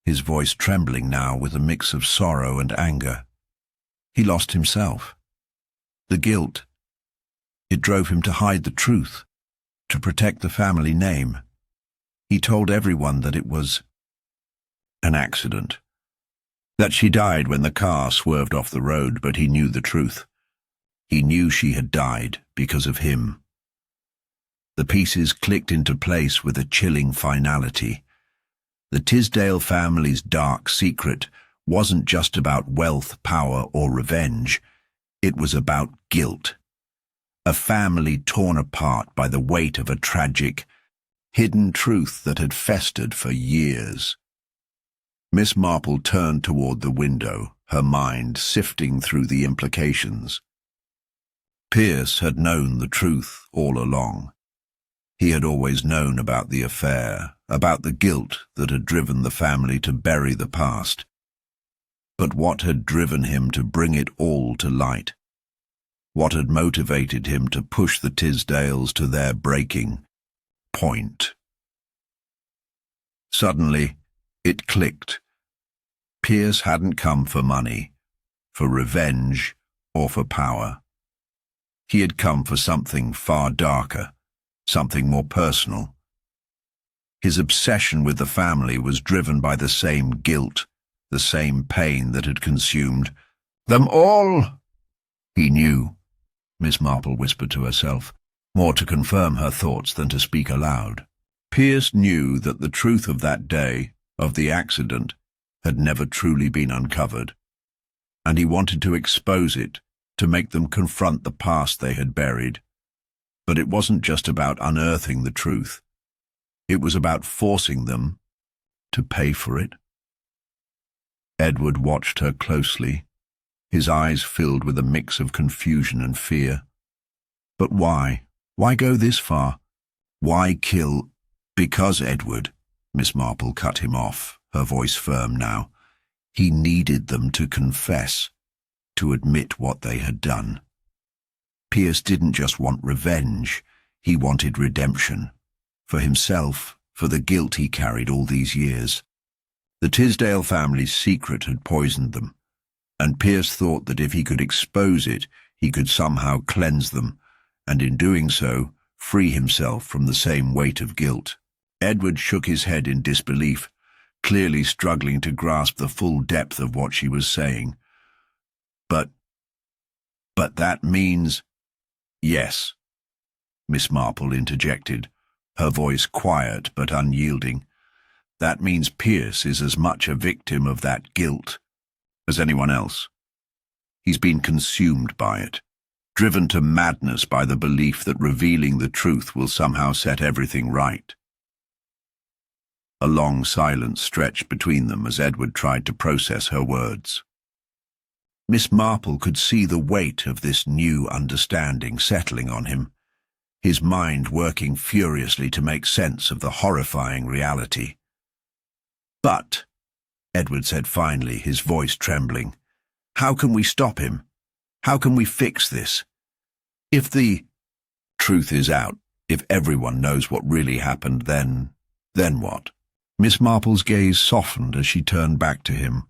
his voice trembling now with a mix of sorrow and anger. "He lost himself. The guilt. It drove him to hide the truth, to protect the family name. He told everyone that it was an accident, that she died when the car swerved off the road, but he knew the truth. He knew she had died because of him." The pieces clicked into place with a chilling finality. The Tisdale family's dark secret wasn't just about wealth, power, or revenge. It was about guilt. A family torn apart by the weight of a tragic, hidden truth that had festered for years. Miss Marple turned toward the window, her mind sifting through the implications. Pierce had known the truth all along. He had always known about the affair, about the guilt that had driven the family to bury the past. But what had driven him to bring it all to light? What had motivated him to push the Tisdales to their breaking? point. Suddenly, it clicked. Pierce hadn't come for money, for revenge, or for power. He had come for something far darker, something more personal. His obsession with the family was driven by the same guilt, the same pain that had consumed them all. He knew, Miss Marple whispered to herself, more to confirm her thoughts than to speak aloud. Pierce knew that the truth of that day, of the accident, had never truly been uncovered, and he wanted to expose it, to make them confront the past they had buried. But it wasn't just about unearthing the truth. It was about forcing them to pay for it. Edward watched her closely, his eyes filled with a mix of confusion and fear. But why? Why go this far? Why kill? Because, Edward, Miss Marple cut him off, her voice firm now. He needed them to confess, to admit what they had done. Pierce didn't just want revenge, he wanted redemption. For himself, for the guilt he carried all these years. The Tisdale family's secret had poisoned them, and Pierce thought that if he could expose it, he could somehow cleanse them, and in doing so, free himself from the same weight of guilt. Edward shook his head in disbelief, clearly struggling to grasp the full depth of what she was saying. But that means— Yes, Miss Marple interjected, her voice quiet but unyielding. That means Pierce is as much a victim of that guilt as anyone else. He's been consumed by it, driven to madness by the belief that revealing the truth will somehow set everything right. A long silence stretched between them as Edward tried to process her words. Miss Marple could see the weight of this new understanding settling on him, his mind working furiously to make sense of the horrifying reality. But, Edward said finally, his voice trembling, how can we stop him? How can we fix this? If the truth is out, if everyone knows what really happened, then what? Miss Marple's gaze softened as she turned back to him,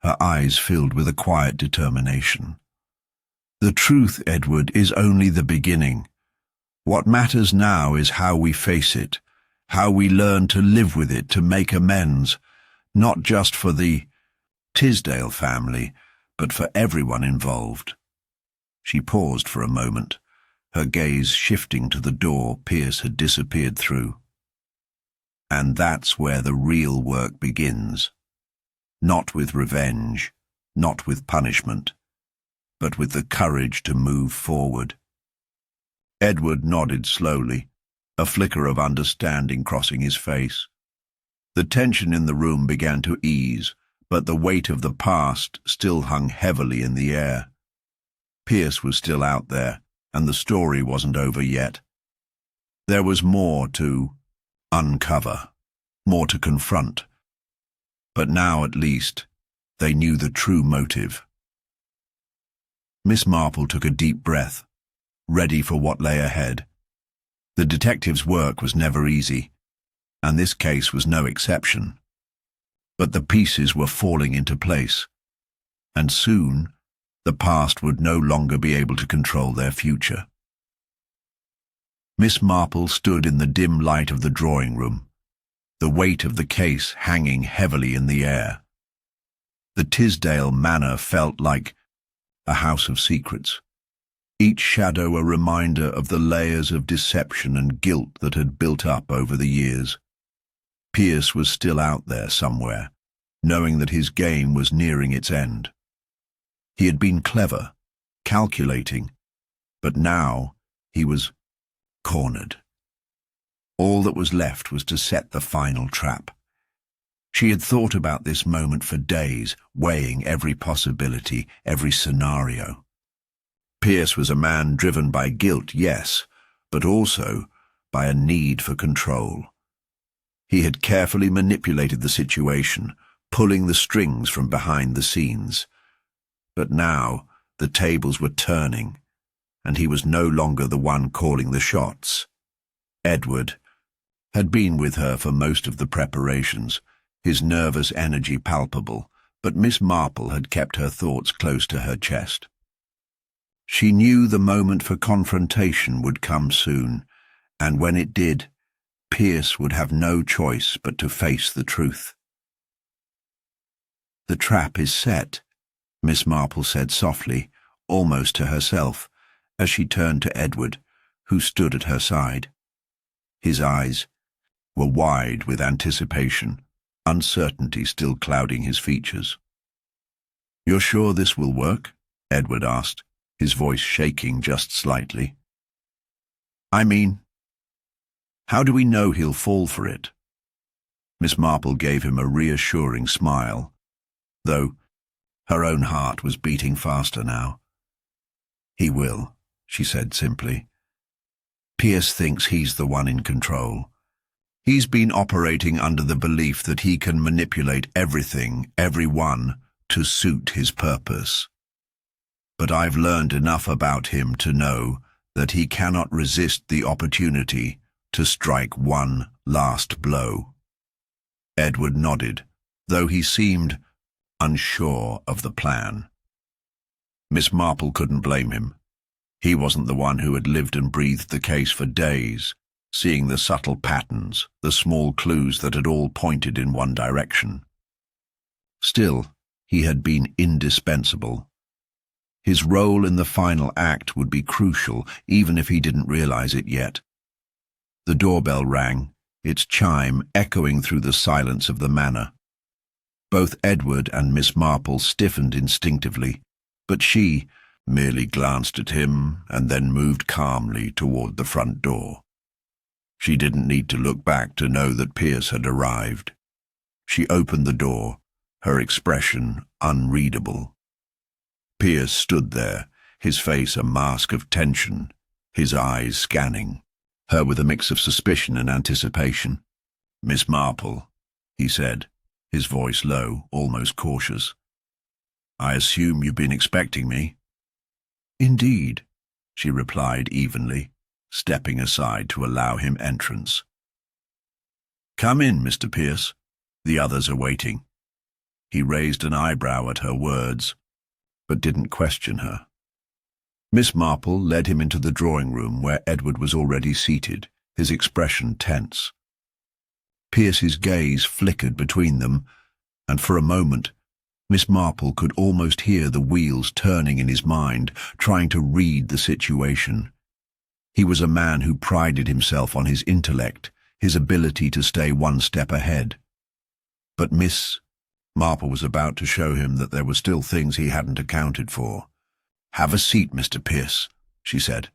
her eyes filled with a quiet determination. The truth, Edward, is only the beginning. What matters now is how we face it, how we learn to live with it, to make amends, not just for the Tisdale family, but for everyone involved. She paused for a moment, her gaze shifting to the door Pierce had disappeared through. And that's where the real work begins. Not with revenge, not with punishment, but with the courage to move forward. Edward nodded slowly, a flicker of understanding crossing his face. The tension in the room began to ease, but the weight of the past still hung heavily in the air. Pierce was still out there, and the story wasn't over yet. There was more to uncover, more to confront. But now, at least, they knew the true motive. Miss Marple took a deep breath, ready for what lay ahead. The detective's work was never easy, and this case was no exception. But the pieces were falling into place, and soon the past would no longer be able to control their future. Miss Marple stood in the dim light of the drawing room, the weight of the case hanging heavily in the air. The Tisdale manor felt like a house of secrets, each shadow a reminder of the layers of deception and guilt that had built up over the years. Pierce was still out there somewhere, knowing that his game was nearing its end. He had been clever, calculating, but now he was cornered. All that was left was to set the final trap. She had thought about this moment for days, weighing every possibility, every scenario. Pierce was a man driven by guilt, yes, but also by a need for control. He had carefully manipulated the situation, pulling the strings from behind the scenes. But now the tables were turning, and he was no longer the one calling the shots. Edward, had been with her for most of the preparations, his nervous energy palpable, but Miss Marple had kept her thoughts close to her chest. She knew the moment for confrontation would come soon, and when it did, Pierce would have no choice but to face the truth. "The trap is set," Miss Marple said softly, almost to herself, as she turned to Edward, who stood at her side. His eyes were wide with anticipation, uncertainty still clouding his features. "You're sure this will work?" Edward asked, his voice shaking just slightly. "I mean, how do we know he'll fall for it?" Miss Marple gave him a reassuring smile, though her own heart was beating faster now. "He will," she said simply. "Pierce thinks he's the one in control. He's been operating under the belief that he can manipulate everything, everyone, to suit his purpose. But I've learned enough about him to know that he cannot resist the opportunity to strike one last blow." Edward nodded, though he seemed unsure of the plan. Miss Marple couldn't blame him. He wasn't the one who had lived and breathed the case for days, seeing the subtle patterns, the small clues that had all pointed in one direction. Still, he had been indispensable. His role in the final act would be crucial, even if he didn't realize it yet. The doorbell rang, its chime echoing through the silence of the manor. Both Edward and Miss Marple stiffened instinctively, but she merely glanced at him and then moved calmly toward the front door. She didn't need to look back to know that Pierce had arrived. She opened the door, her expression unreadable. Pierce stood there, his face a mask of tension, his eyes scanning her with a mix of suspicion and anticipation. "Miss Marple," he said, his voice low, almost cautious. "I assume you've been expecting me?" "Indeed," she replied evenly, stepping aside to allow him entrance. "Come in, Mr. Pierce. The others are waiting." He raised an eyebrow at her words, but didn't question her. Miss Marple led him into the drawing room where Edward was already seated, his expression tense. Pierce's gaze flickered between them, and for a moment, Miss Marple could almost hear the wheels turning in his mind, trying to read the situation. He was a man who prided himself on his intellect, his ability to stay one step ahead. But Miss Marple was about to show him that there were still things he hadn't accounted for. "Have a seat, Mr. Pierce," she said,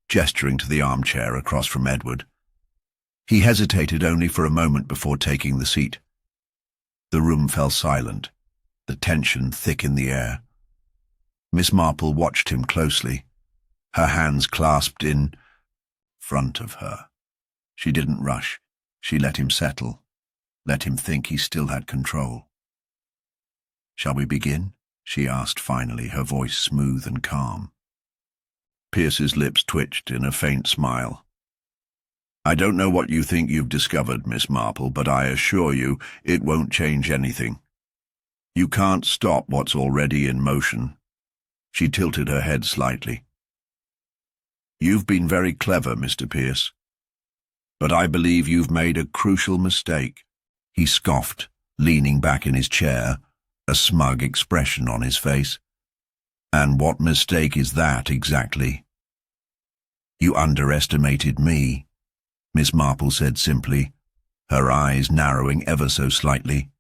gesturing to the armchair across from Edward. He hesitated only for a moment before taking the seat. The room fell silent, the tension thick in the air. Miss Marple watched him closely, her hands clasped in front of her. She didn't rush. She let him settle, let him think he still had control. "Shall we begin?" she asked finally, her voice smooth and calm. Pierce's lips twitched in a faint smile. "I don't know what you think you've discovered, Miss Marple, but I assure you it won't change anything. You can't stop what's already in motion." She tilted her head slightly. "You've been very clever, Mr. Pierce, but I believe you've made a crucial mistake." He scoffed, leaning back in his chair, a smug expression on his face. "And what mistake is that exactly?" "You underestimated me," Miss Marple said simply, her eyes narrowing ever so slightly.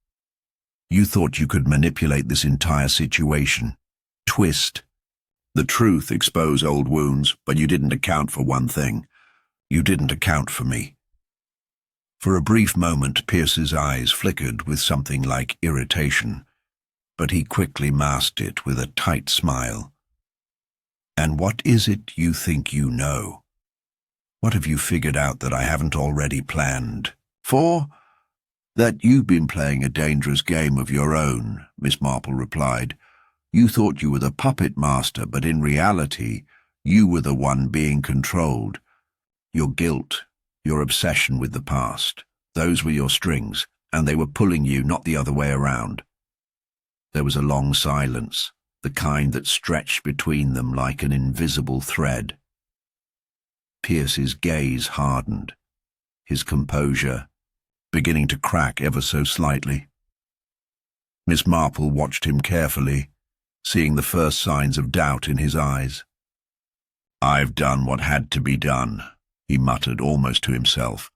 "You thought you could manipulate this entire situation, twist the truth, expose old wounds, but you didn't account for one thing. You didn't account for me." For a brief moment, Pierce's eyes flickered with something like irritation, but he quickly masked it with a tight smile. "And what is it you think you know? What have you figured out that I haven't already planned for?" "That you've been playing a dangerous game of your own," Miss Marple replied. "You thought you were the puppet master, but in reality, you were the one being controlled. Your guilt, Your obsession with the past. Those were your strings, and they were pulling you, not the other way around. There was a long silence, the kind that stretched between them like an invisible thread. Pierce's gaze hardened, his composure beginning to crack ever so slightly. Miss Marple watched him carefully, seeing the first signs of doubt in his eyes. "I've done what had to be done," he muttered almost to himself.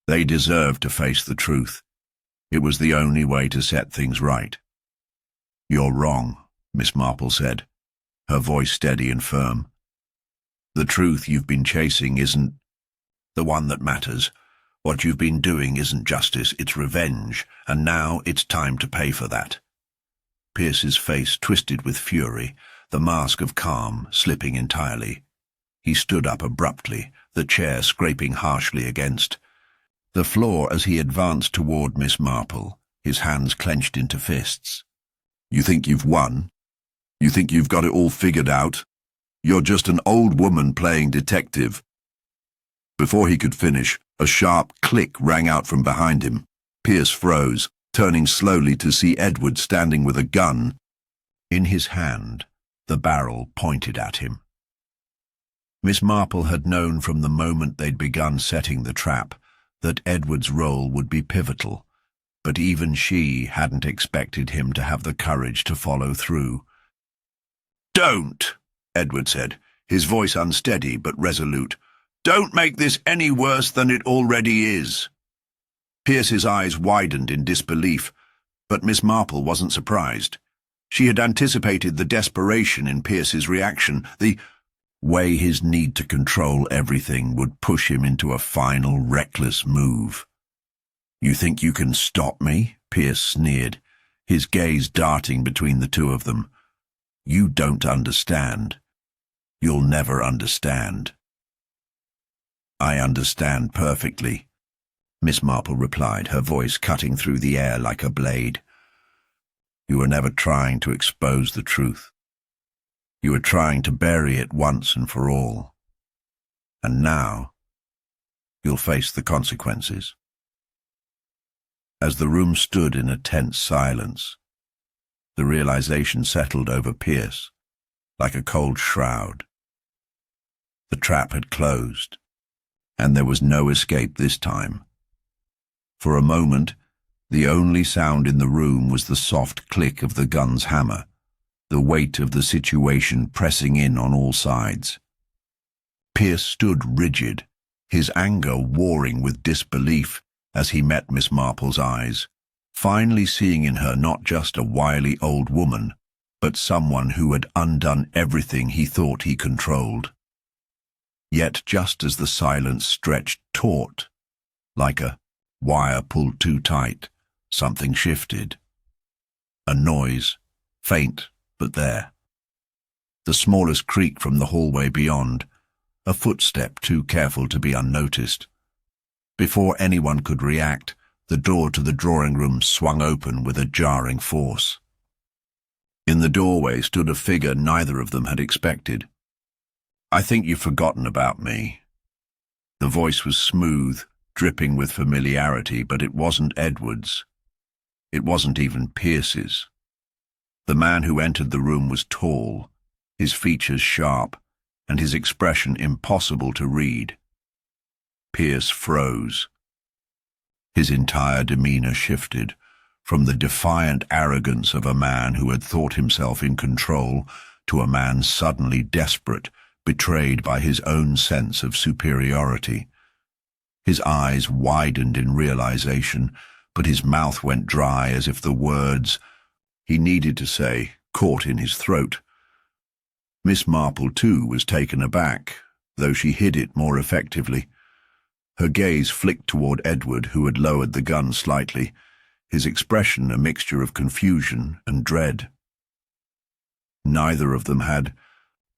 "They deserved to face the truth. It was the only way to set things right." "You're wrong," Miss Marple said, her voice steady and firm. "The truth you've been chasing isn't the one that matters. What you've been doing isn't justice, it's revenge, and now it's time to pay for that." Pierce's face twisted with fury, the mask of calm slipping entirely. He stood up abruptly, the chair scraping harshly against the floor as he advanced toward Miss Marple, his hands clenched into fists. "You think you've won? You think you've got it all figured out? You're just an old woman playing detective." Before he could finish, a sharp click rang out from behind him. Pierce froze, turning slowly to see Edward standing with a gun in his hand, the barrel pointed at him. Miss Marple had known from the moment they'd begun setting the trap that Edward's role would be pivotal, but even she hadn't expected him to have the courage to follow through. "Don't," Edward said, his voice unsteady but resolute. "Don't make this any worse than it already is." Pierce's eyes widened in disbelief, but Miss Marple wasn't surprised. She had anticipated the desperation in Pierce's reaction, the way his need to control everything would push him into a final, reckless move. "You think you can stop me?" Pierce sneered, his gaze darting between the two of them. "You don't understand. You'll never understand." "I understand perfectly," Miss Marple replied, her voice cutting through the air like a blade. "You were never trying to expose the truth. You were trying to bury it once and for all. And now, you'll face the consequences." As the room stood in a tense silence, the realization settled over Pierce like a cold shroud. The trap had closed, and there was no escape this time. For a moment, the only sound in the room was the soft click of the gun's hammer, the weight of the situation pressing in on all sides. Pierce stood rigid, his anger warring with disbelief as he met Miss Marple's eyes, finally seeing in her not just a wily old woman, but someone who had undone everything he thought he controlled. Yet just as the silence stretched taut, like a wire pulled too tight, something shifted. A noise, faint but there. The smallest creak from the hallway beyond, a footstep too careful to be unnoticed. Before anyone could react, the door to the drawing room swung open with a jarring force. In the doorway stood a figure neither of them had expected. "I think you've forgotten about me." The voice was smooth, dripping with familiarity, but it wasn't Edward's. It wasn't even Pierce's. The man who entered the room was tall, his features sharp, and his expression impossible to read. Pierce froze. His entire demeanor shifted, from the defiant arrogance of a man who had thought himself in control to a man suddenly desperate, betrayed by his own sense of superiority. His eyes widened in realization, but his mouth went dry as if the words he needed to say caught in his throat. Miss Marple, too, was taken aback, though she hid it more effectively. Her gaze flicked toward Edward, who had lowered the gun slightly, his expression a mixture of confusion and dread. Neither of them had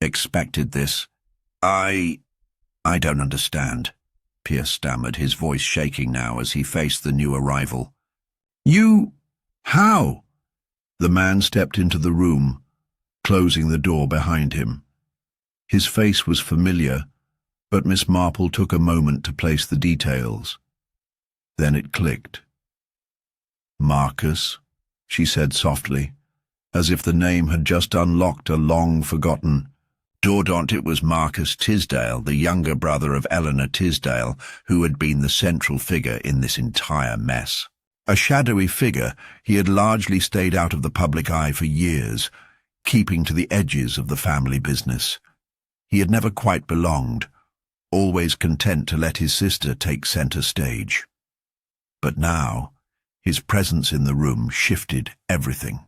expected this. I don't understand," Pierce stammered, his voice shaking now as he faced the new arrival. How?" The man stepped into the room, closing the door behind him. His face was familiar, But Miss Marple took a moment to place the details. Then it clicked. "Marcus," she said softly, as if the name had just unlocked a long-forgotten. Dordont, it was Marcus Tisdale, the younger brother of Eleanor Tisdale, who had been the central figure in this entire mess. A shadowy figure, he had largely stayed out of the public eye for years, keeping to the edges of the family business. He had never quite belonged, always content to let his sister take center stage. But now, his presence in the room shifted everything.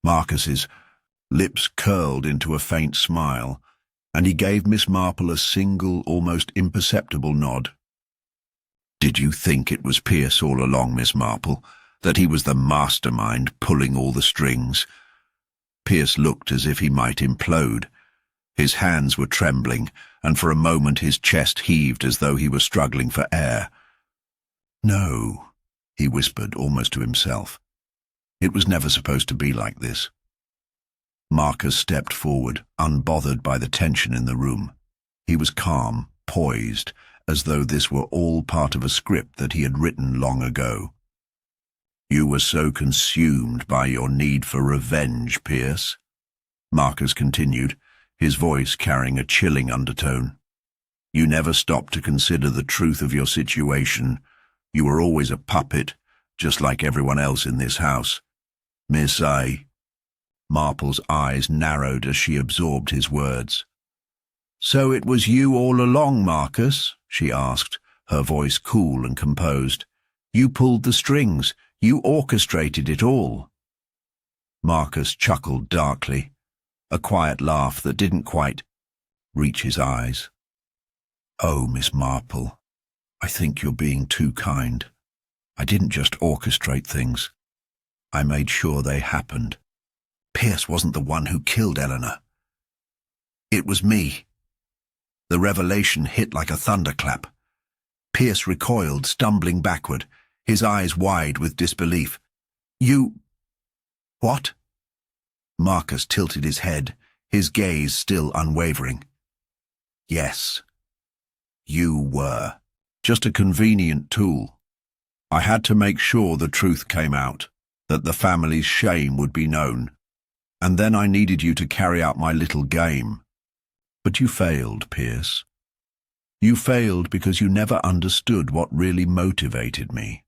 Marcus's lips curled into a faint smile, and he gave Miss Marple a single, almost imperceptible nod. "Did you think it was Pierce all along, Miss Marple, that he was the mastermind pulling all the strings?" Pierce looked as if he might implode. His hands were trembling, and for a moment his chest heaved as though he were struggling for air. "No," he whispered, almost to himself. "It was never supposed to be like this." Marcus stepped forward, unbothered by the tension in the room. He was calm, poised, as though this were all part of a script that he had written long ago. "You were so consumed by your need for revenge, Pierce," Marcus continued, his voice carrying a chilling undertone. "You never stopped to consider the truth of your situation. You were always a puppet, just like everyone else in this house. Miss A." Marple's eyes narrowed as she absorbed his words. "So it was you all along, Marcus?" she asked, her voice cool and composed. "You pulled the strings. You orchestrated it all." Marcus chuckled darkly, a quiet laugh that didn't quite reach his eyes. "Oh, Miss Marple, I think you're being too kind. I didn't just orchestrate things. I made sure they happened. Pierce wasn't the one who killed Eleanor. It was me." The revelation hit like a thunderclap. Pierce recoiled, stumbling backward, his eyes wide with disbelief. "You... what?" Marcus tilted his head, his gaze still unwavering. "Yes, you were. Just a convenient tool. I had to make sure the truth came out, that the family's shame would be known. And then I needed you to carry out my little game. But you failed, Pierce. You failed because you never understood what really motivated me."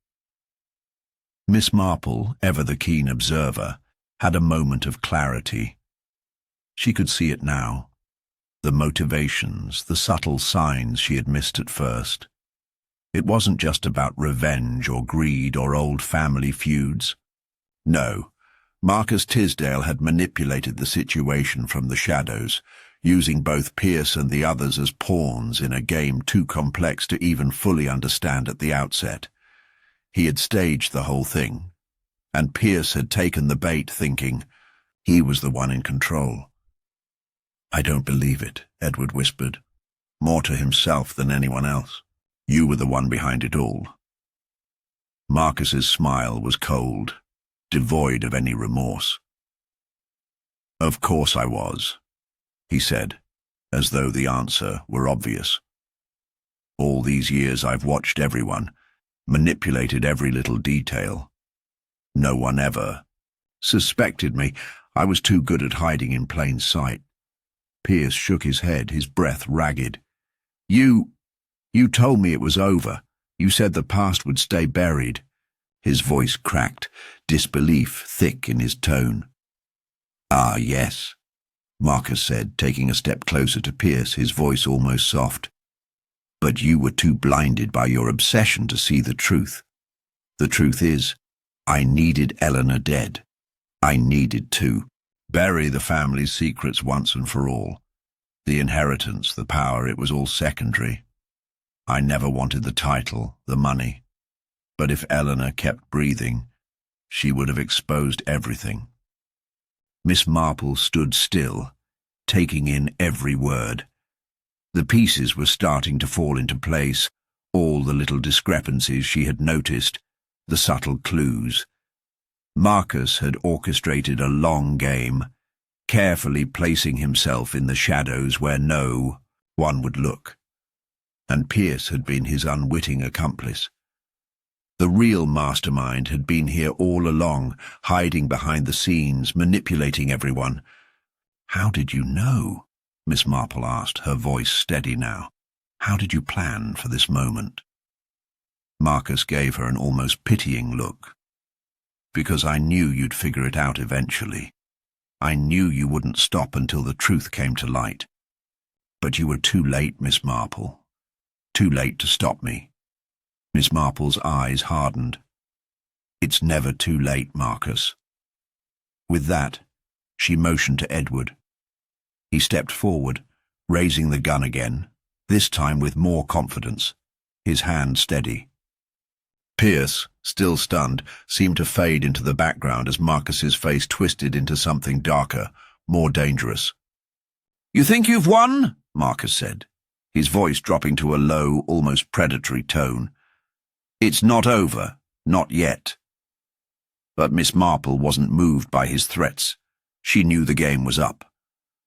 Miss Marple, ever the keen observer, had a moment of clarity. She could see it now. The motivations, the subtle signs she had missed at first. It wasn't just about revenge or greed or old family feuds. No. Marcus Tisdale had manipulated the situation from the shadows, using both Pierce and the others as pawns in a game too complex to even fully understand at the outset. He had staged the whole thing, and Pierce had taken the bait thinking he was the one in control. "I don't believe it," Edward whispered, more to himself than anyone else. "You were the one behind it all." Marcus's smile was cold, devoid of any remorse. "Of course I was," he said, as though the answer were obvious. "All these years I've watched everyone, manipulated every little detail. No one ever suspected me. I was too good at hiding in plain sight." Pierce shook his head, his breath ragged. You told me it was over. You said the past would stay buried." His voice cracked, disbelief thick in his tone. "Ah, yes," Marcus said, taking a step closer to Pierce, his voice almost soft. "But you were too blinded by your obsession to see the truth. The truth is, I needed Eleanor dead. I needed to bury the family's secrets once and for all. The inheritance, the power, it was all secondary. I never wanted the title, the money. But if Eleanor kept breathing, she would have exposed everything." Miss Marple stood still, taking in every word. The pieces were starting to fall into place, all the little discrepancies she had noticed, the subtle clues. Marcus had orchestrated a long game, carefully placing himself in the shadows where no one would look. And Pierce had been his unwitting accomplice. The real mastermind had been here all along, hiding behind the scenes, manipulating everyone. "How did you know?" Miss Marple asked, her voice steady now. "How did you plan for this moment?" Marcus gave her an almost pitying look. "Because I knew you'd figure it out eventually. I knew you wouldn't stop until the truth came to light. But you were too late, Miss Marple. Too late to stop me." Miss Marple's eyes hardened. "It's never too late, Marcus." With that, she motioned to Edward. He stepped forward, raising the gun again, this time with more confidence, his hand steady. Pierce, still stunned, seemed to fade into the background as Marcus's face twisted into something darker, more dangerous. "You think you've won?" Marcus said, his voice dropping to a low, almost predatory tone. "It's not over, not yet." But Miss Marple wasn't moved by his threats. She knew the game was up.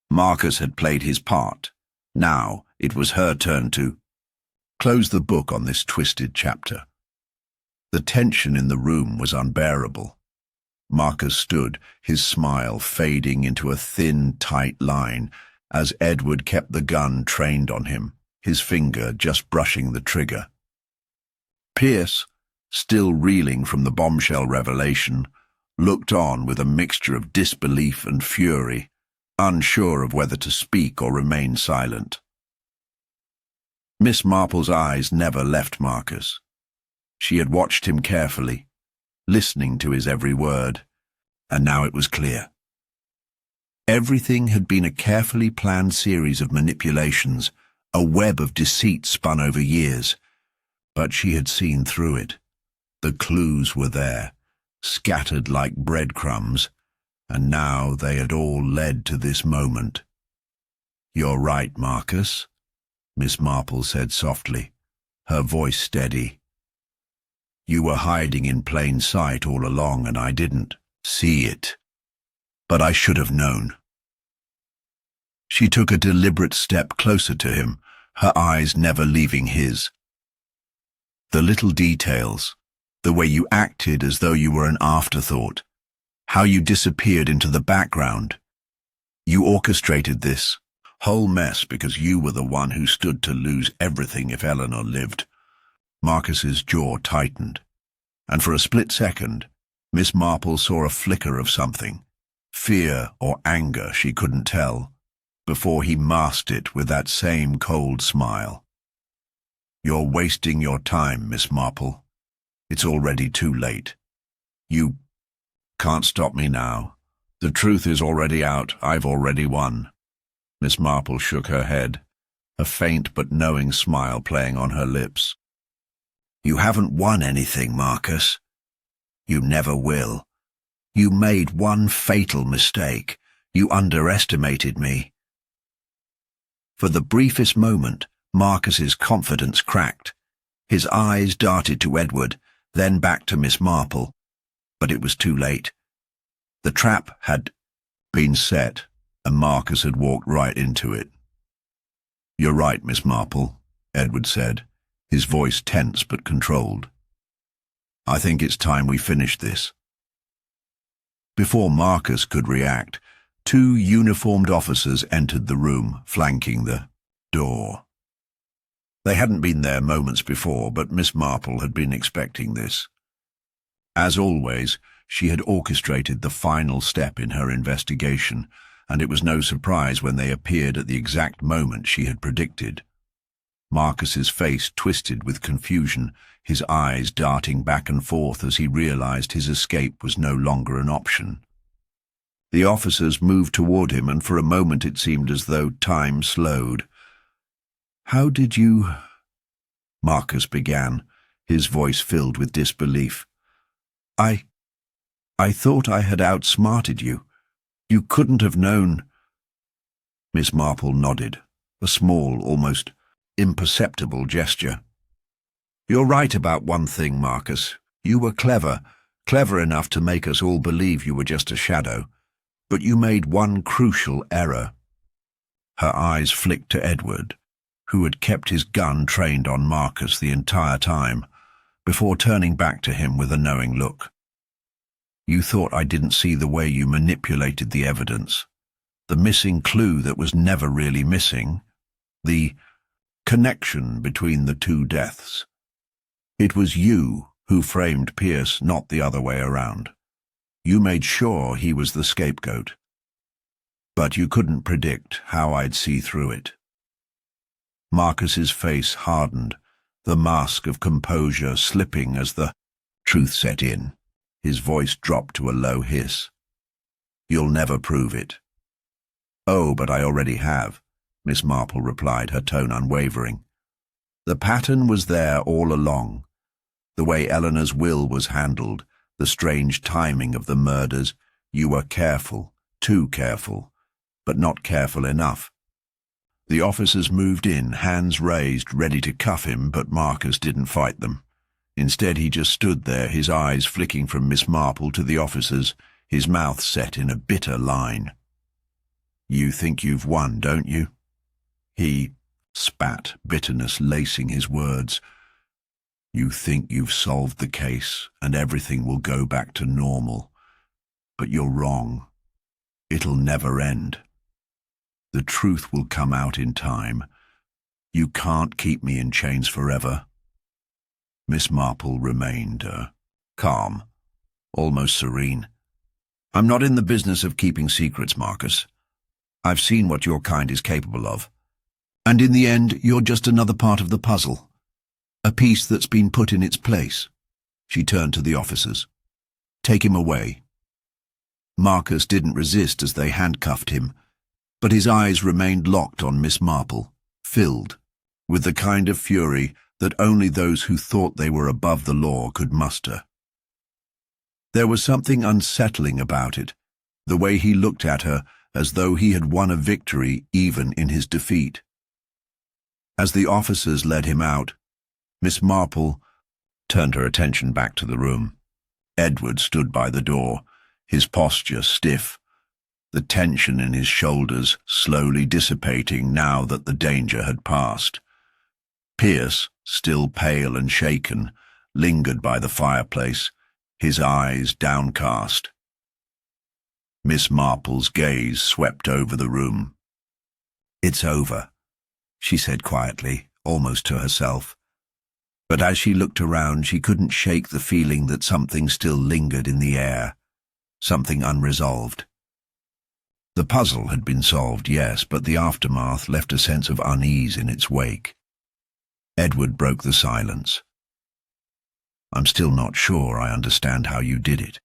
Marcus had played his part. Now it was her turn to close the book on this twisted chapter. The tension in the room was unbearable. Marcus stood, his smile fading into a thin, tight line, as Edward kept the gun trained on him, his finger just brushing the trigger. Pierce, still reeling from the bombshell revelation, looked on with a mixture of disbelief and fury, unsure of whether to speak or remain silent. Miss Marple's eyes never left Marcus. She had watched him carefully, listening to his every word, and now it was clear. Everything had been a carefully planned series of manipulations, a web of deceit spun over years. But she had seen through it. The clues were there, scattered like breadcrumbs, and now they had all led to this moment. "You're right, Marcus," Miss Marple said softly, her voice steady. "You were hiding in plain sight all along, and I didn't see it. But I should have known." She took a deliberate step closer to him, her eyes never leaving his. "The little details, the way you acted as though you were an afterthought, how you disappeared into the background. You orchestrated this whole mess because you were the one who stood to lose everything if Eleanor lived." Marcus's jaw tightened, and for a split second, Miss Marple saw a flicker of something, fear or anger, she couldn't tell, before he masked it with that same cold smile. "You're wasting your time, Miss Marple. It's already too late. You can't stop me now. The truth is already out. I've already won." Miss Marple shook her head, a faint but knowing smile playing on her lips. "You haven't won anything, Marcus. You never will. You made one fatal mistake. You underestimated me." For the briefest moment, Marcus's confidence cracked. His eyes darted to Edward, then back to Miss Marple. But it was too late. The trap had been set, and Marcus had walked right into it. "You're right, Miss Marple," Edward said, his voice tense but controlled. "I think it's time we finished this." Before Marcus could react, 2 uniformed officers entered the room, flanking the door. They hadn't been there moments before, but Miss Marple had been expecting this. As always, she had orchestrated the final step in her investigation, and it was no surprise when they appeared at the exact moment she had predicted. Marcus's face twisted with confusion, his eyes darting back and forth as he realized his escape was no longer an option. The officers moved toward him, and for a moment it seemed as though time slowed. "How did you—" Marcus began, his voice filled with disbelief. I thought I had outsmarted you. You couldn't have known." Miss Marple nodded, a small, almost imperceptible gesture. "You're right about one thing, Marcus. You were clever enough to make us all believe you were just a shadow. But you made one crucial error." Her eyes flicked to Edward, who had kept his gun trained on Marcus the entire time, before turning back to him with a knowing look. "You thought I didn't see the way you manipulated the evidence, the missing clue that was never really missing, the connection between the two deaths. It was you who framed Pierce, not the other way around. You made sure he was the scapegoat. But you couldn't predict how I'd see through it." Marcus's face hardened, the mask of composure slipping as the truth set in. His voice dropped to a low hiss. "You'll never prove it." "Oh, but I already have," Miss Marple replied, her tone unwavering. "The pattern was there all along. The way Eleanor's will was handled, the strange timing of the murders. You were careful, too careful, but not careful enough." The officers moved in, hands raised, ready to cuff him, but Marcus didn't fight them. Instead, he just stood there, his eyes flicking from Miss Marple to the officers, his mouth set in a bitter line. "You think you've won, don't you?" He spat, bitterness lacing his words. "You think you've solved the case and everything will go back to normal. But you're wrong. It'll never end. The truth will come out in time. You can't keep me in chains forever." Miss Marple remained calm, almost serene. "I'm not in the business of keeping secrets, Marcus. I've seen what your kind is capable of. And in the end, you're just another part of the puzzle. A piece that's been put in its place." She turned to the officers. "Take him away." Marcus didn't resist as they handcuffed him, but his eyes remained locked on Miss Marple, filled with the kind of fury that only those who thought they were above the law could muster. There was something unsettling about it, the way he looked at her as though he had won a victory even in his defeat. As the officers led him out, Miss Marple turned her attention back to the room. Edward stood by the door, his posture stiff, the tension in his shoulders slowly dissipating now that the danger had passed. Pierce, still pale and shaken, lingered by the fireplace, his eyes downcast. Miss Marple's gaze swept over the room. "It's over," she said quietly, almost to herself. But as she looked around, she couldn't shake the feeling that something still lingered in the air, something unresolved. The puzzle had been solved, yes, but the aftermath left a sense of unease in its wake. Edward broke the silence. "I'm still not sure I understand how you did it.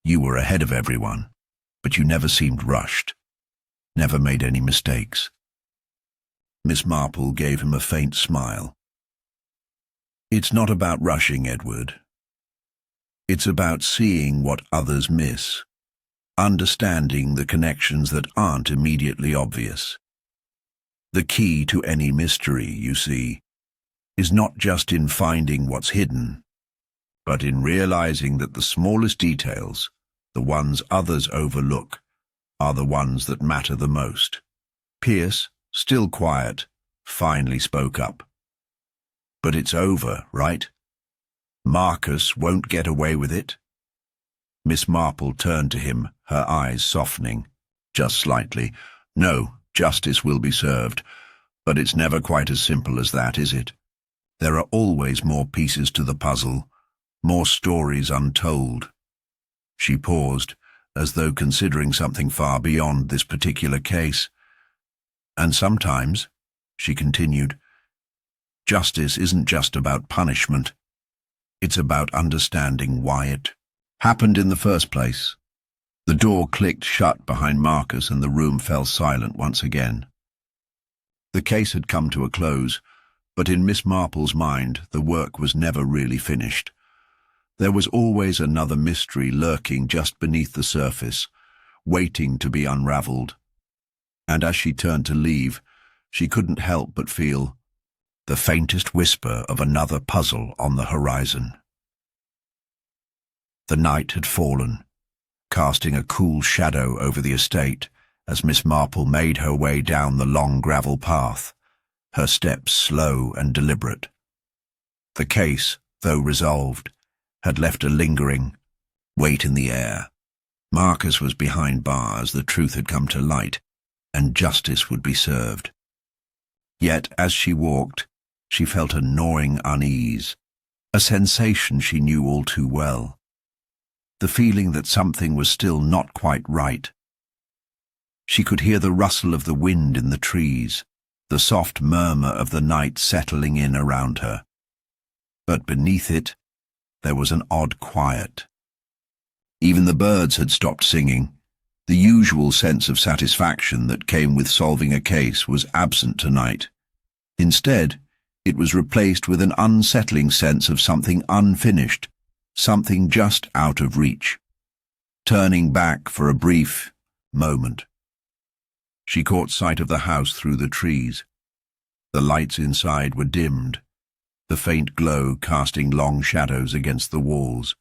You were ahead of everyone, but you never seemed rushed, never made any mistakes." Miss Marple gave him a faint smile. "It's not about rushing, Edward. It's about seeing what others miss, understanding the connections that aren't immediately obvious. The key to any mystery, you see, is not just in finding what's hidden, but in realizing that the smallest details, the ones others overlook, are the ones that matter the most." Pierce, still quiet, finally spoke up. "But it's over, right? Marcus won't get away with it?" Miss Marple turned to him, her eyes softening, just slightly. "No, justice will be served, but it's never quite as simple as that, is it? There are always more pieces to the puzzle, more stories untold." She paused, as though considering something far beyond this particular case. "And sometimes," she continued, "justice isn't just about punishment. It's about understanding why it happened in the first place." The door clicked shut behind Marcus and the room fell silent once again. The case had come to a close, but in Miss Marple's mind the work was never really finished. There was always another mystery lurking just beneath the surface, waiting to be unraveled. And as she turned to leave, she couldn't help but feel the faintest whisper of another puzzle on the horizon. The night had fallen, casting a cool shadow over the estate as Miss Marple made her way down the long gravel path. her steps slow and deliberate. The case, though resolved, had left a lingering weight in the air. Marcus was behind bars, the truth had come to light, and justice would be served. Yet, as she walked, she felt a gnawing unease, a sensation she knew all too well. The feeling that something was still not quite right. She could hear the rustle of the wind in the trees, the soft murmur of the night settling in around her. But beneath it, there was an odd quiet. Even the birds had stopped singing. The usual sense of satisfaction that came with solving a case was absent tonight. Instead, it was replaced with an unsettling sense of something unfinished, something just out of reach. Turning back for a brief moment, she caught sight of the house through the trees. The lights inside were dimmed, the faint glow casting long shadows against the walls.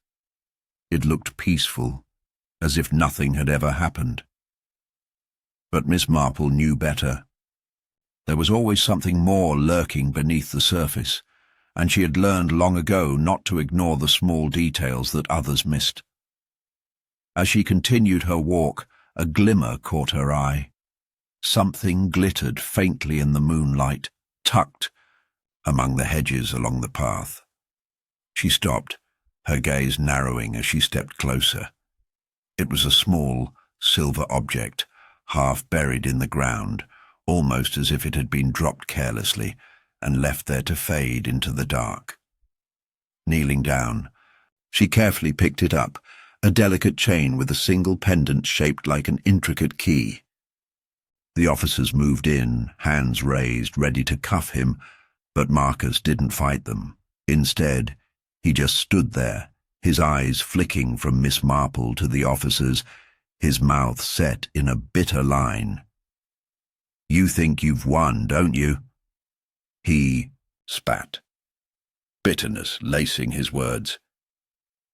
It looked peaceful, as if nothing had ever happened. But Miss Marple knew better. There was always something more lurking beneath the surface, and she had learned long ago not to ignore the small details that others missed. As she continued her walk, a glimmer caught her eye. Something glittered faintly in the moonlight, tucked among the hedges along the path. She stopped, her gaze narrowing as she stepped closer. It was a small, silver object, half buried in the ground, almost as if it had been dropped carelessly and left there to fade into the dark. Kneeling down, she carefully picked it up, a delicate chain with a single pendant shaped like an intricate key. The officers moved in, hands raised, ready to cuff him, but Marcus didn't fight them. Instead, he just stood there, his eyes flicking from Miss Marple to the officers, his mouth set in a bitter line. "You think you've won, don't you?" He spat, bitterness lacing his words.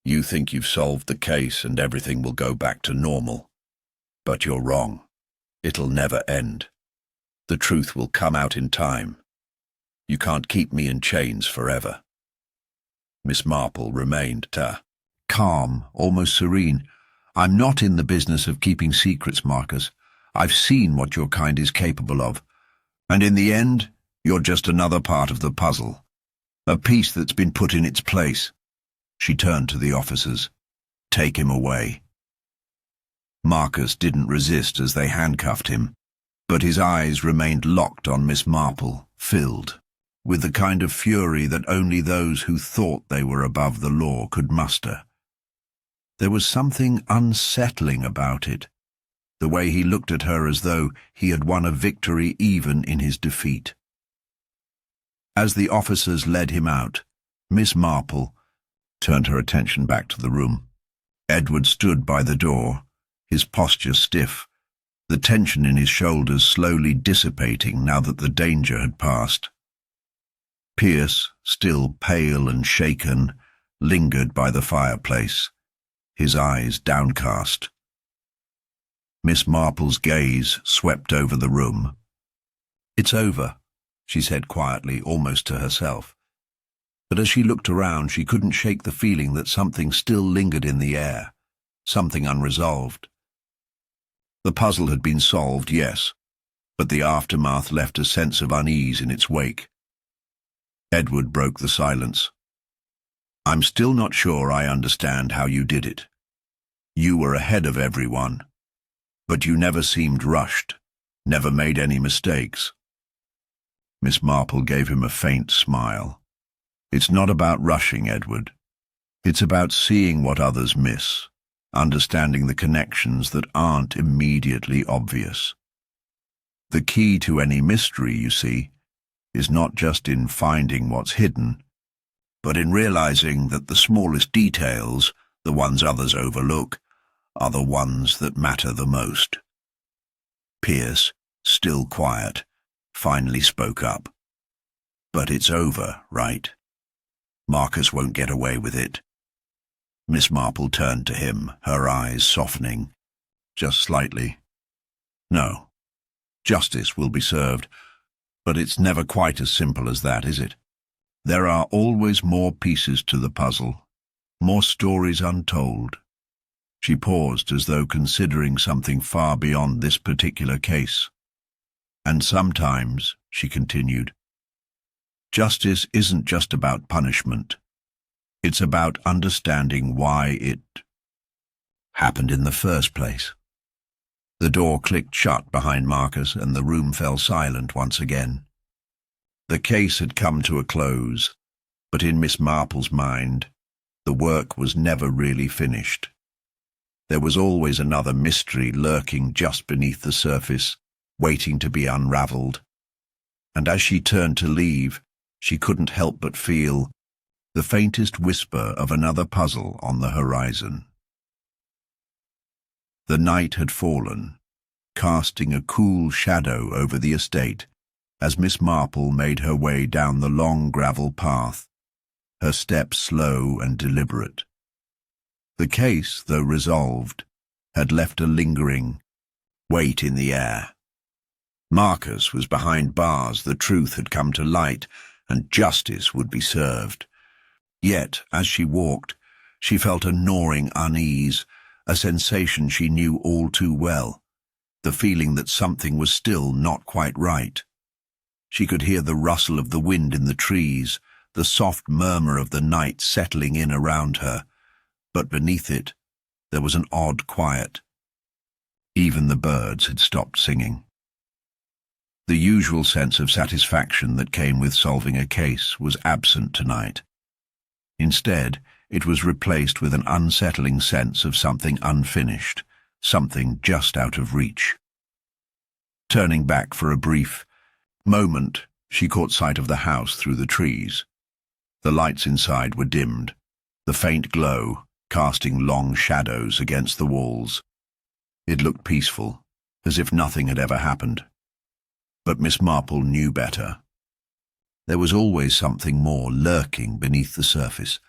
"You think you've solved the case and everything will go back to normal. But you're wrong. It'll never end. The truth will come out in time. You can't keep me in chains forever." Miss Marple remained calm, almost serene. "I'm not in the business of keeping secrets, Marcus. I've seen what your kind is capable of. And in the end, you're just another part of the puzzle. A piece that's been put in its place." She turned to the officers. "Take him away." Marcus didn't resist as they handcuffed him, but his eyes remained locked on Miss Marple, filled with the kind of fury that only those who thought they were above the law could muster. There was something unsettling about it, the way he looked at her as though he had won a victory even in his defeat. As the officers led him out, Miss Marple turned her attention back to the room. Edward stood by the door, his posture stiff, the tension in his shoulders slowly dissipating now that the danger had passed. Pierce, still pale and shaken, lingered by the fireplace, his eyes downcast. Miss Marple's gaze swept over the room. "It's over," she said quietly, almost to herself. But as she looked around, she couldn't shake the feeling that something still lingered in the air, something unresolved. The puzzle had been solved, yes, but the aftermath left a sense of unease in its wake. Edward broke the silence. "I'm still not sure I understand how you did it. You were ahead of everyone, but you never seemed rushed, never made any mistakes." Miss Marple gave him a faint smile. "It's not about rushing, Edward. It's about seeing what others miss, understanding the connections that aren't immediately obvious. The key to any mystery, you see, is not just in finding what's hidden, but in realizing that the smallest details, the ones others overlook, are the ones that matter the most." Pierce, still quiet, finally spoke up. "But it's over, right? Marcus won't get away with it." Miss Marple turned to him, her eyes softening, just slightly. "No. Justice will be served, But it's never quite as simple as that, is it? There are always more pieces to the puzzle, more stories untold. She paused as though considering something far beyond this particular case. And sometimes, she continued, justice isn't just about punishment. It's about understanding why it happened in the first place. The door clicked shut behind Marcus and the room fell silent once again. The case had come to a close, but in Miss Marple's mind, the work was never really finished. There was always another mystery lurking just beneath the surface, waiting to be unraveled. And as she turned to leave, she couldn't help but feel the faintest whisper of another puzzle on the horizon. The night had fallen, casting a cool shadow over the estate as Miss Marple made her way down the long gravel path, her steps slow and deliberate. The case, though resolved, had left a lingering weight in the air. Marcus was behind bars, the truth had come to light, and justice would be served. Yet, as she walked, she felt a gnawing unease, a sensation she knew all too well, the feeling that something was still not quite right. She could hear the rustle of the wind in the trees, the soft murmur of the night settling in around her, but beneath it, there was an odd quiet. Even the birds had stopped singing. The usual sense of satisfaction that came with solving a case was absent tonight. Instead, it was replaced with an unsettling sense of something unfinished, something just out of reach. Turning back for a brief moment, she caught sight of the house through the trees. The lights inside were dimmed, the faint glow casting long shadows against the walls. It looked peaceful, as if nothing had ever happened. But Miss Marple knew better. There was always something more lurking beneath the surface,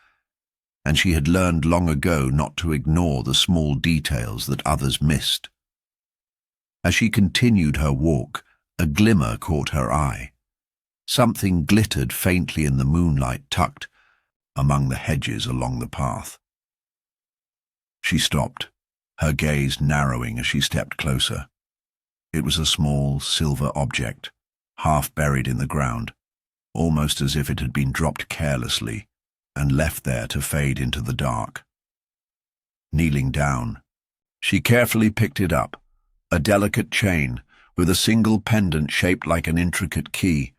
and she had learned long ago not to ignore the small details that others missed. As she continued her walk, a glimmer caught her eye. Something glittered faintly in the moonlight tucked among the hedges along the path. She stopped, her gaze narrowing as she stepped closer. It was a small silver object, half buried in the ground, almost as if it had been dropped carelessly and left there to fade into the dark. Kneeling down, she carefully picked it up, a delicate chain with a single pendant shaped like an intricate key.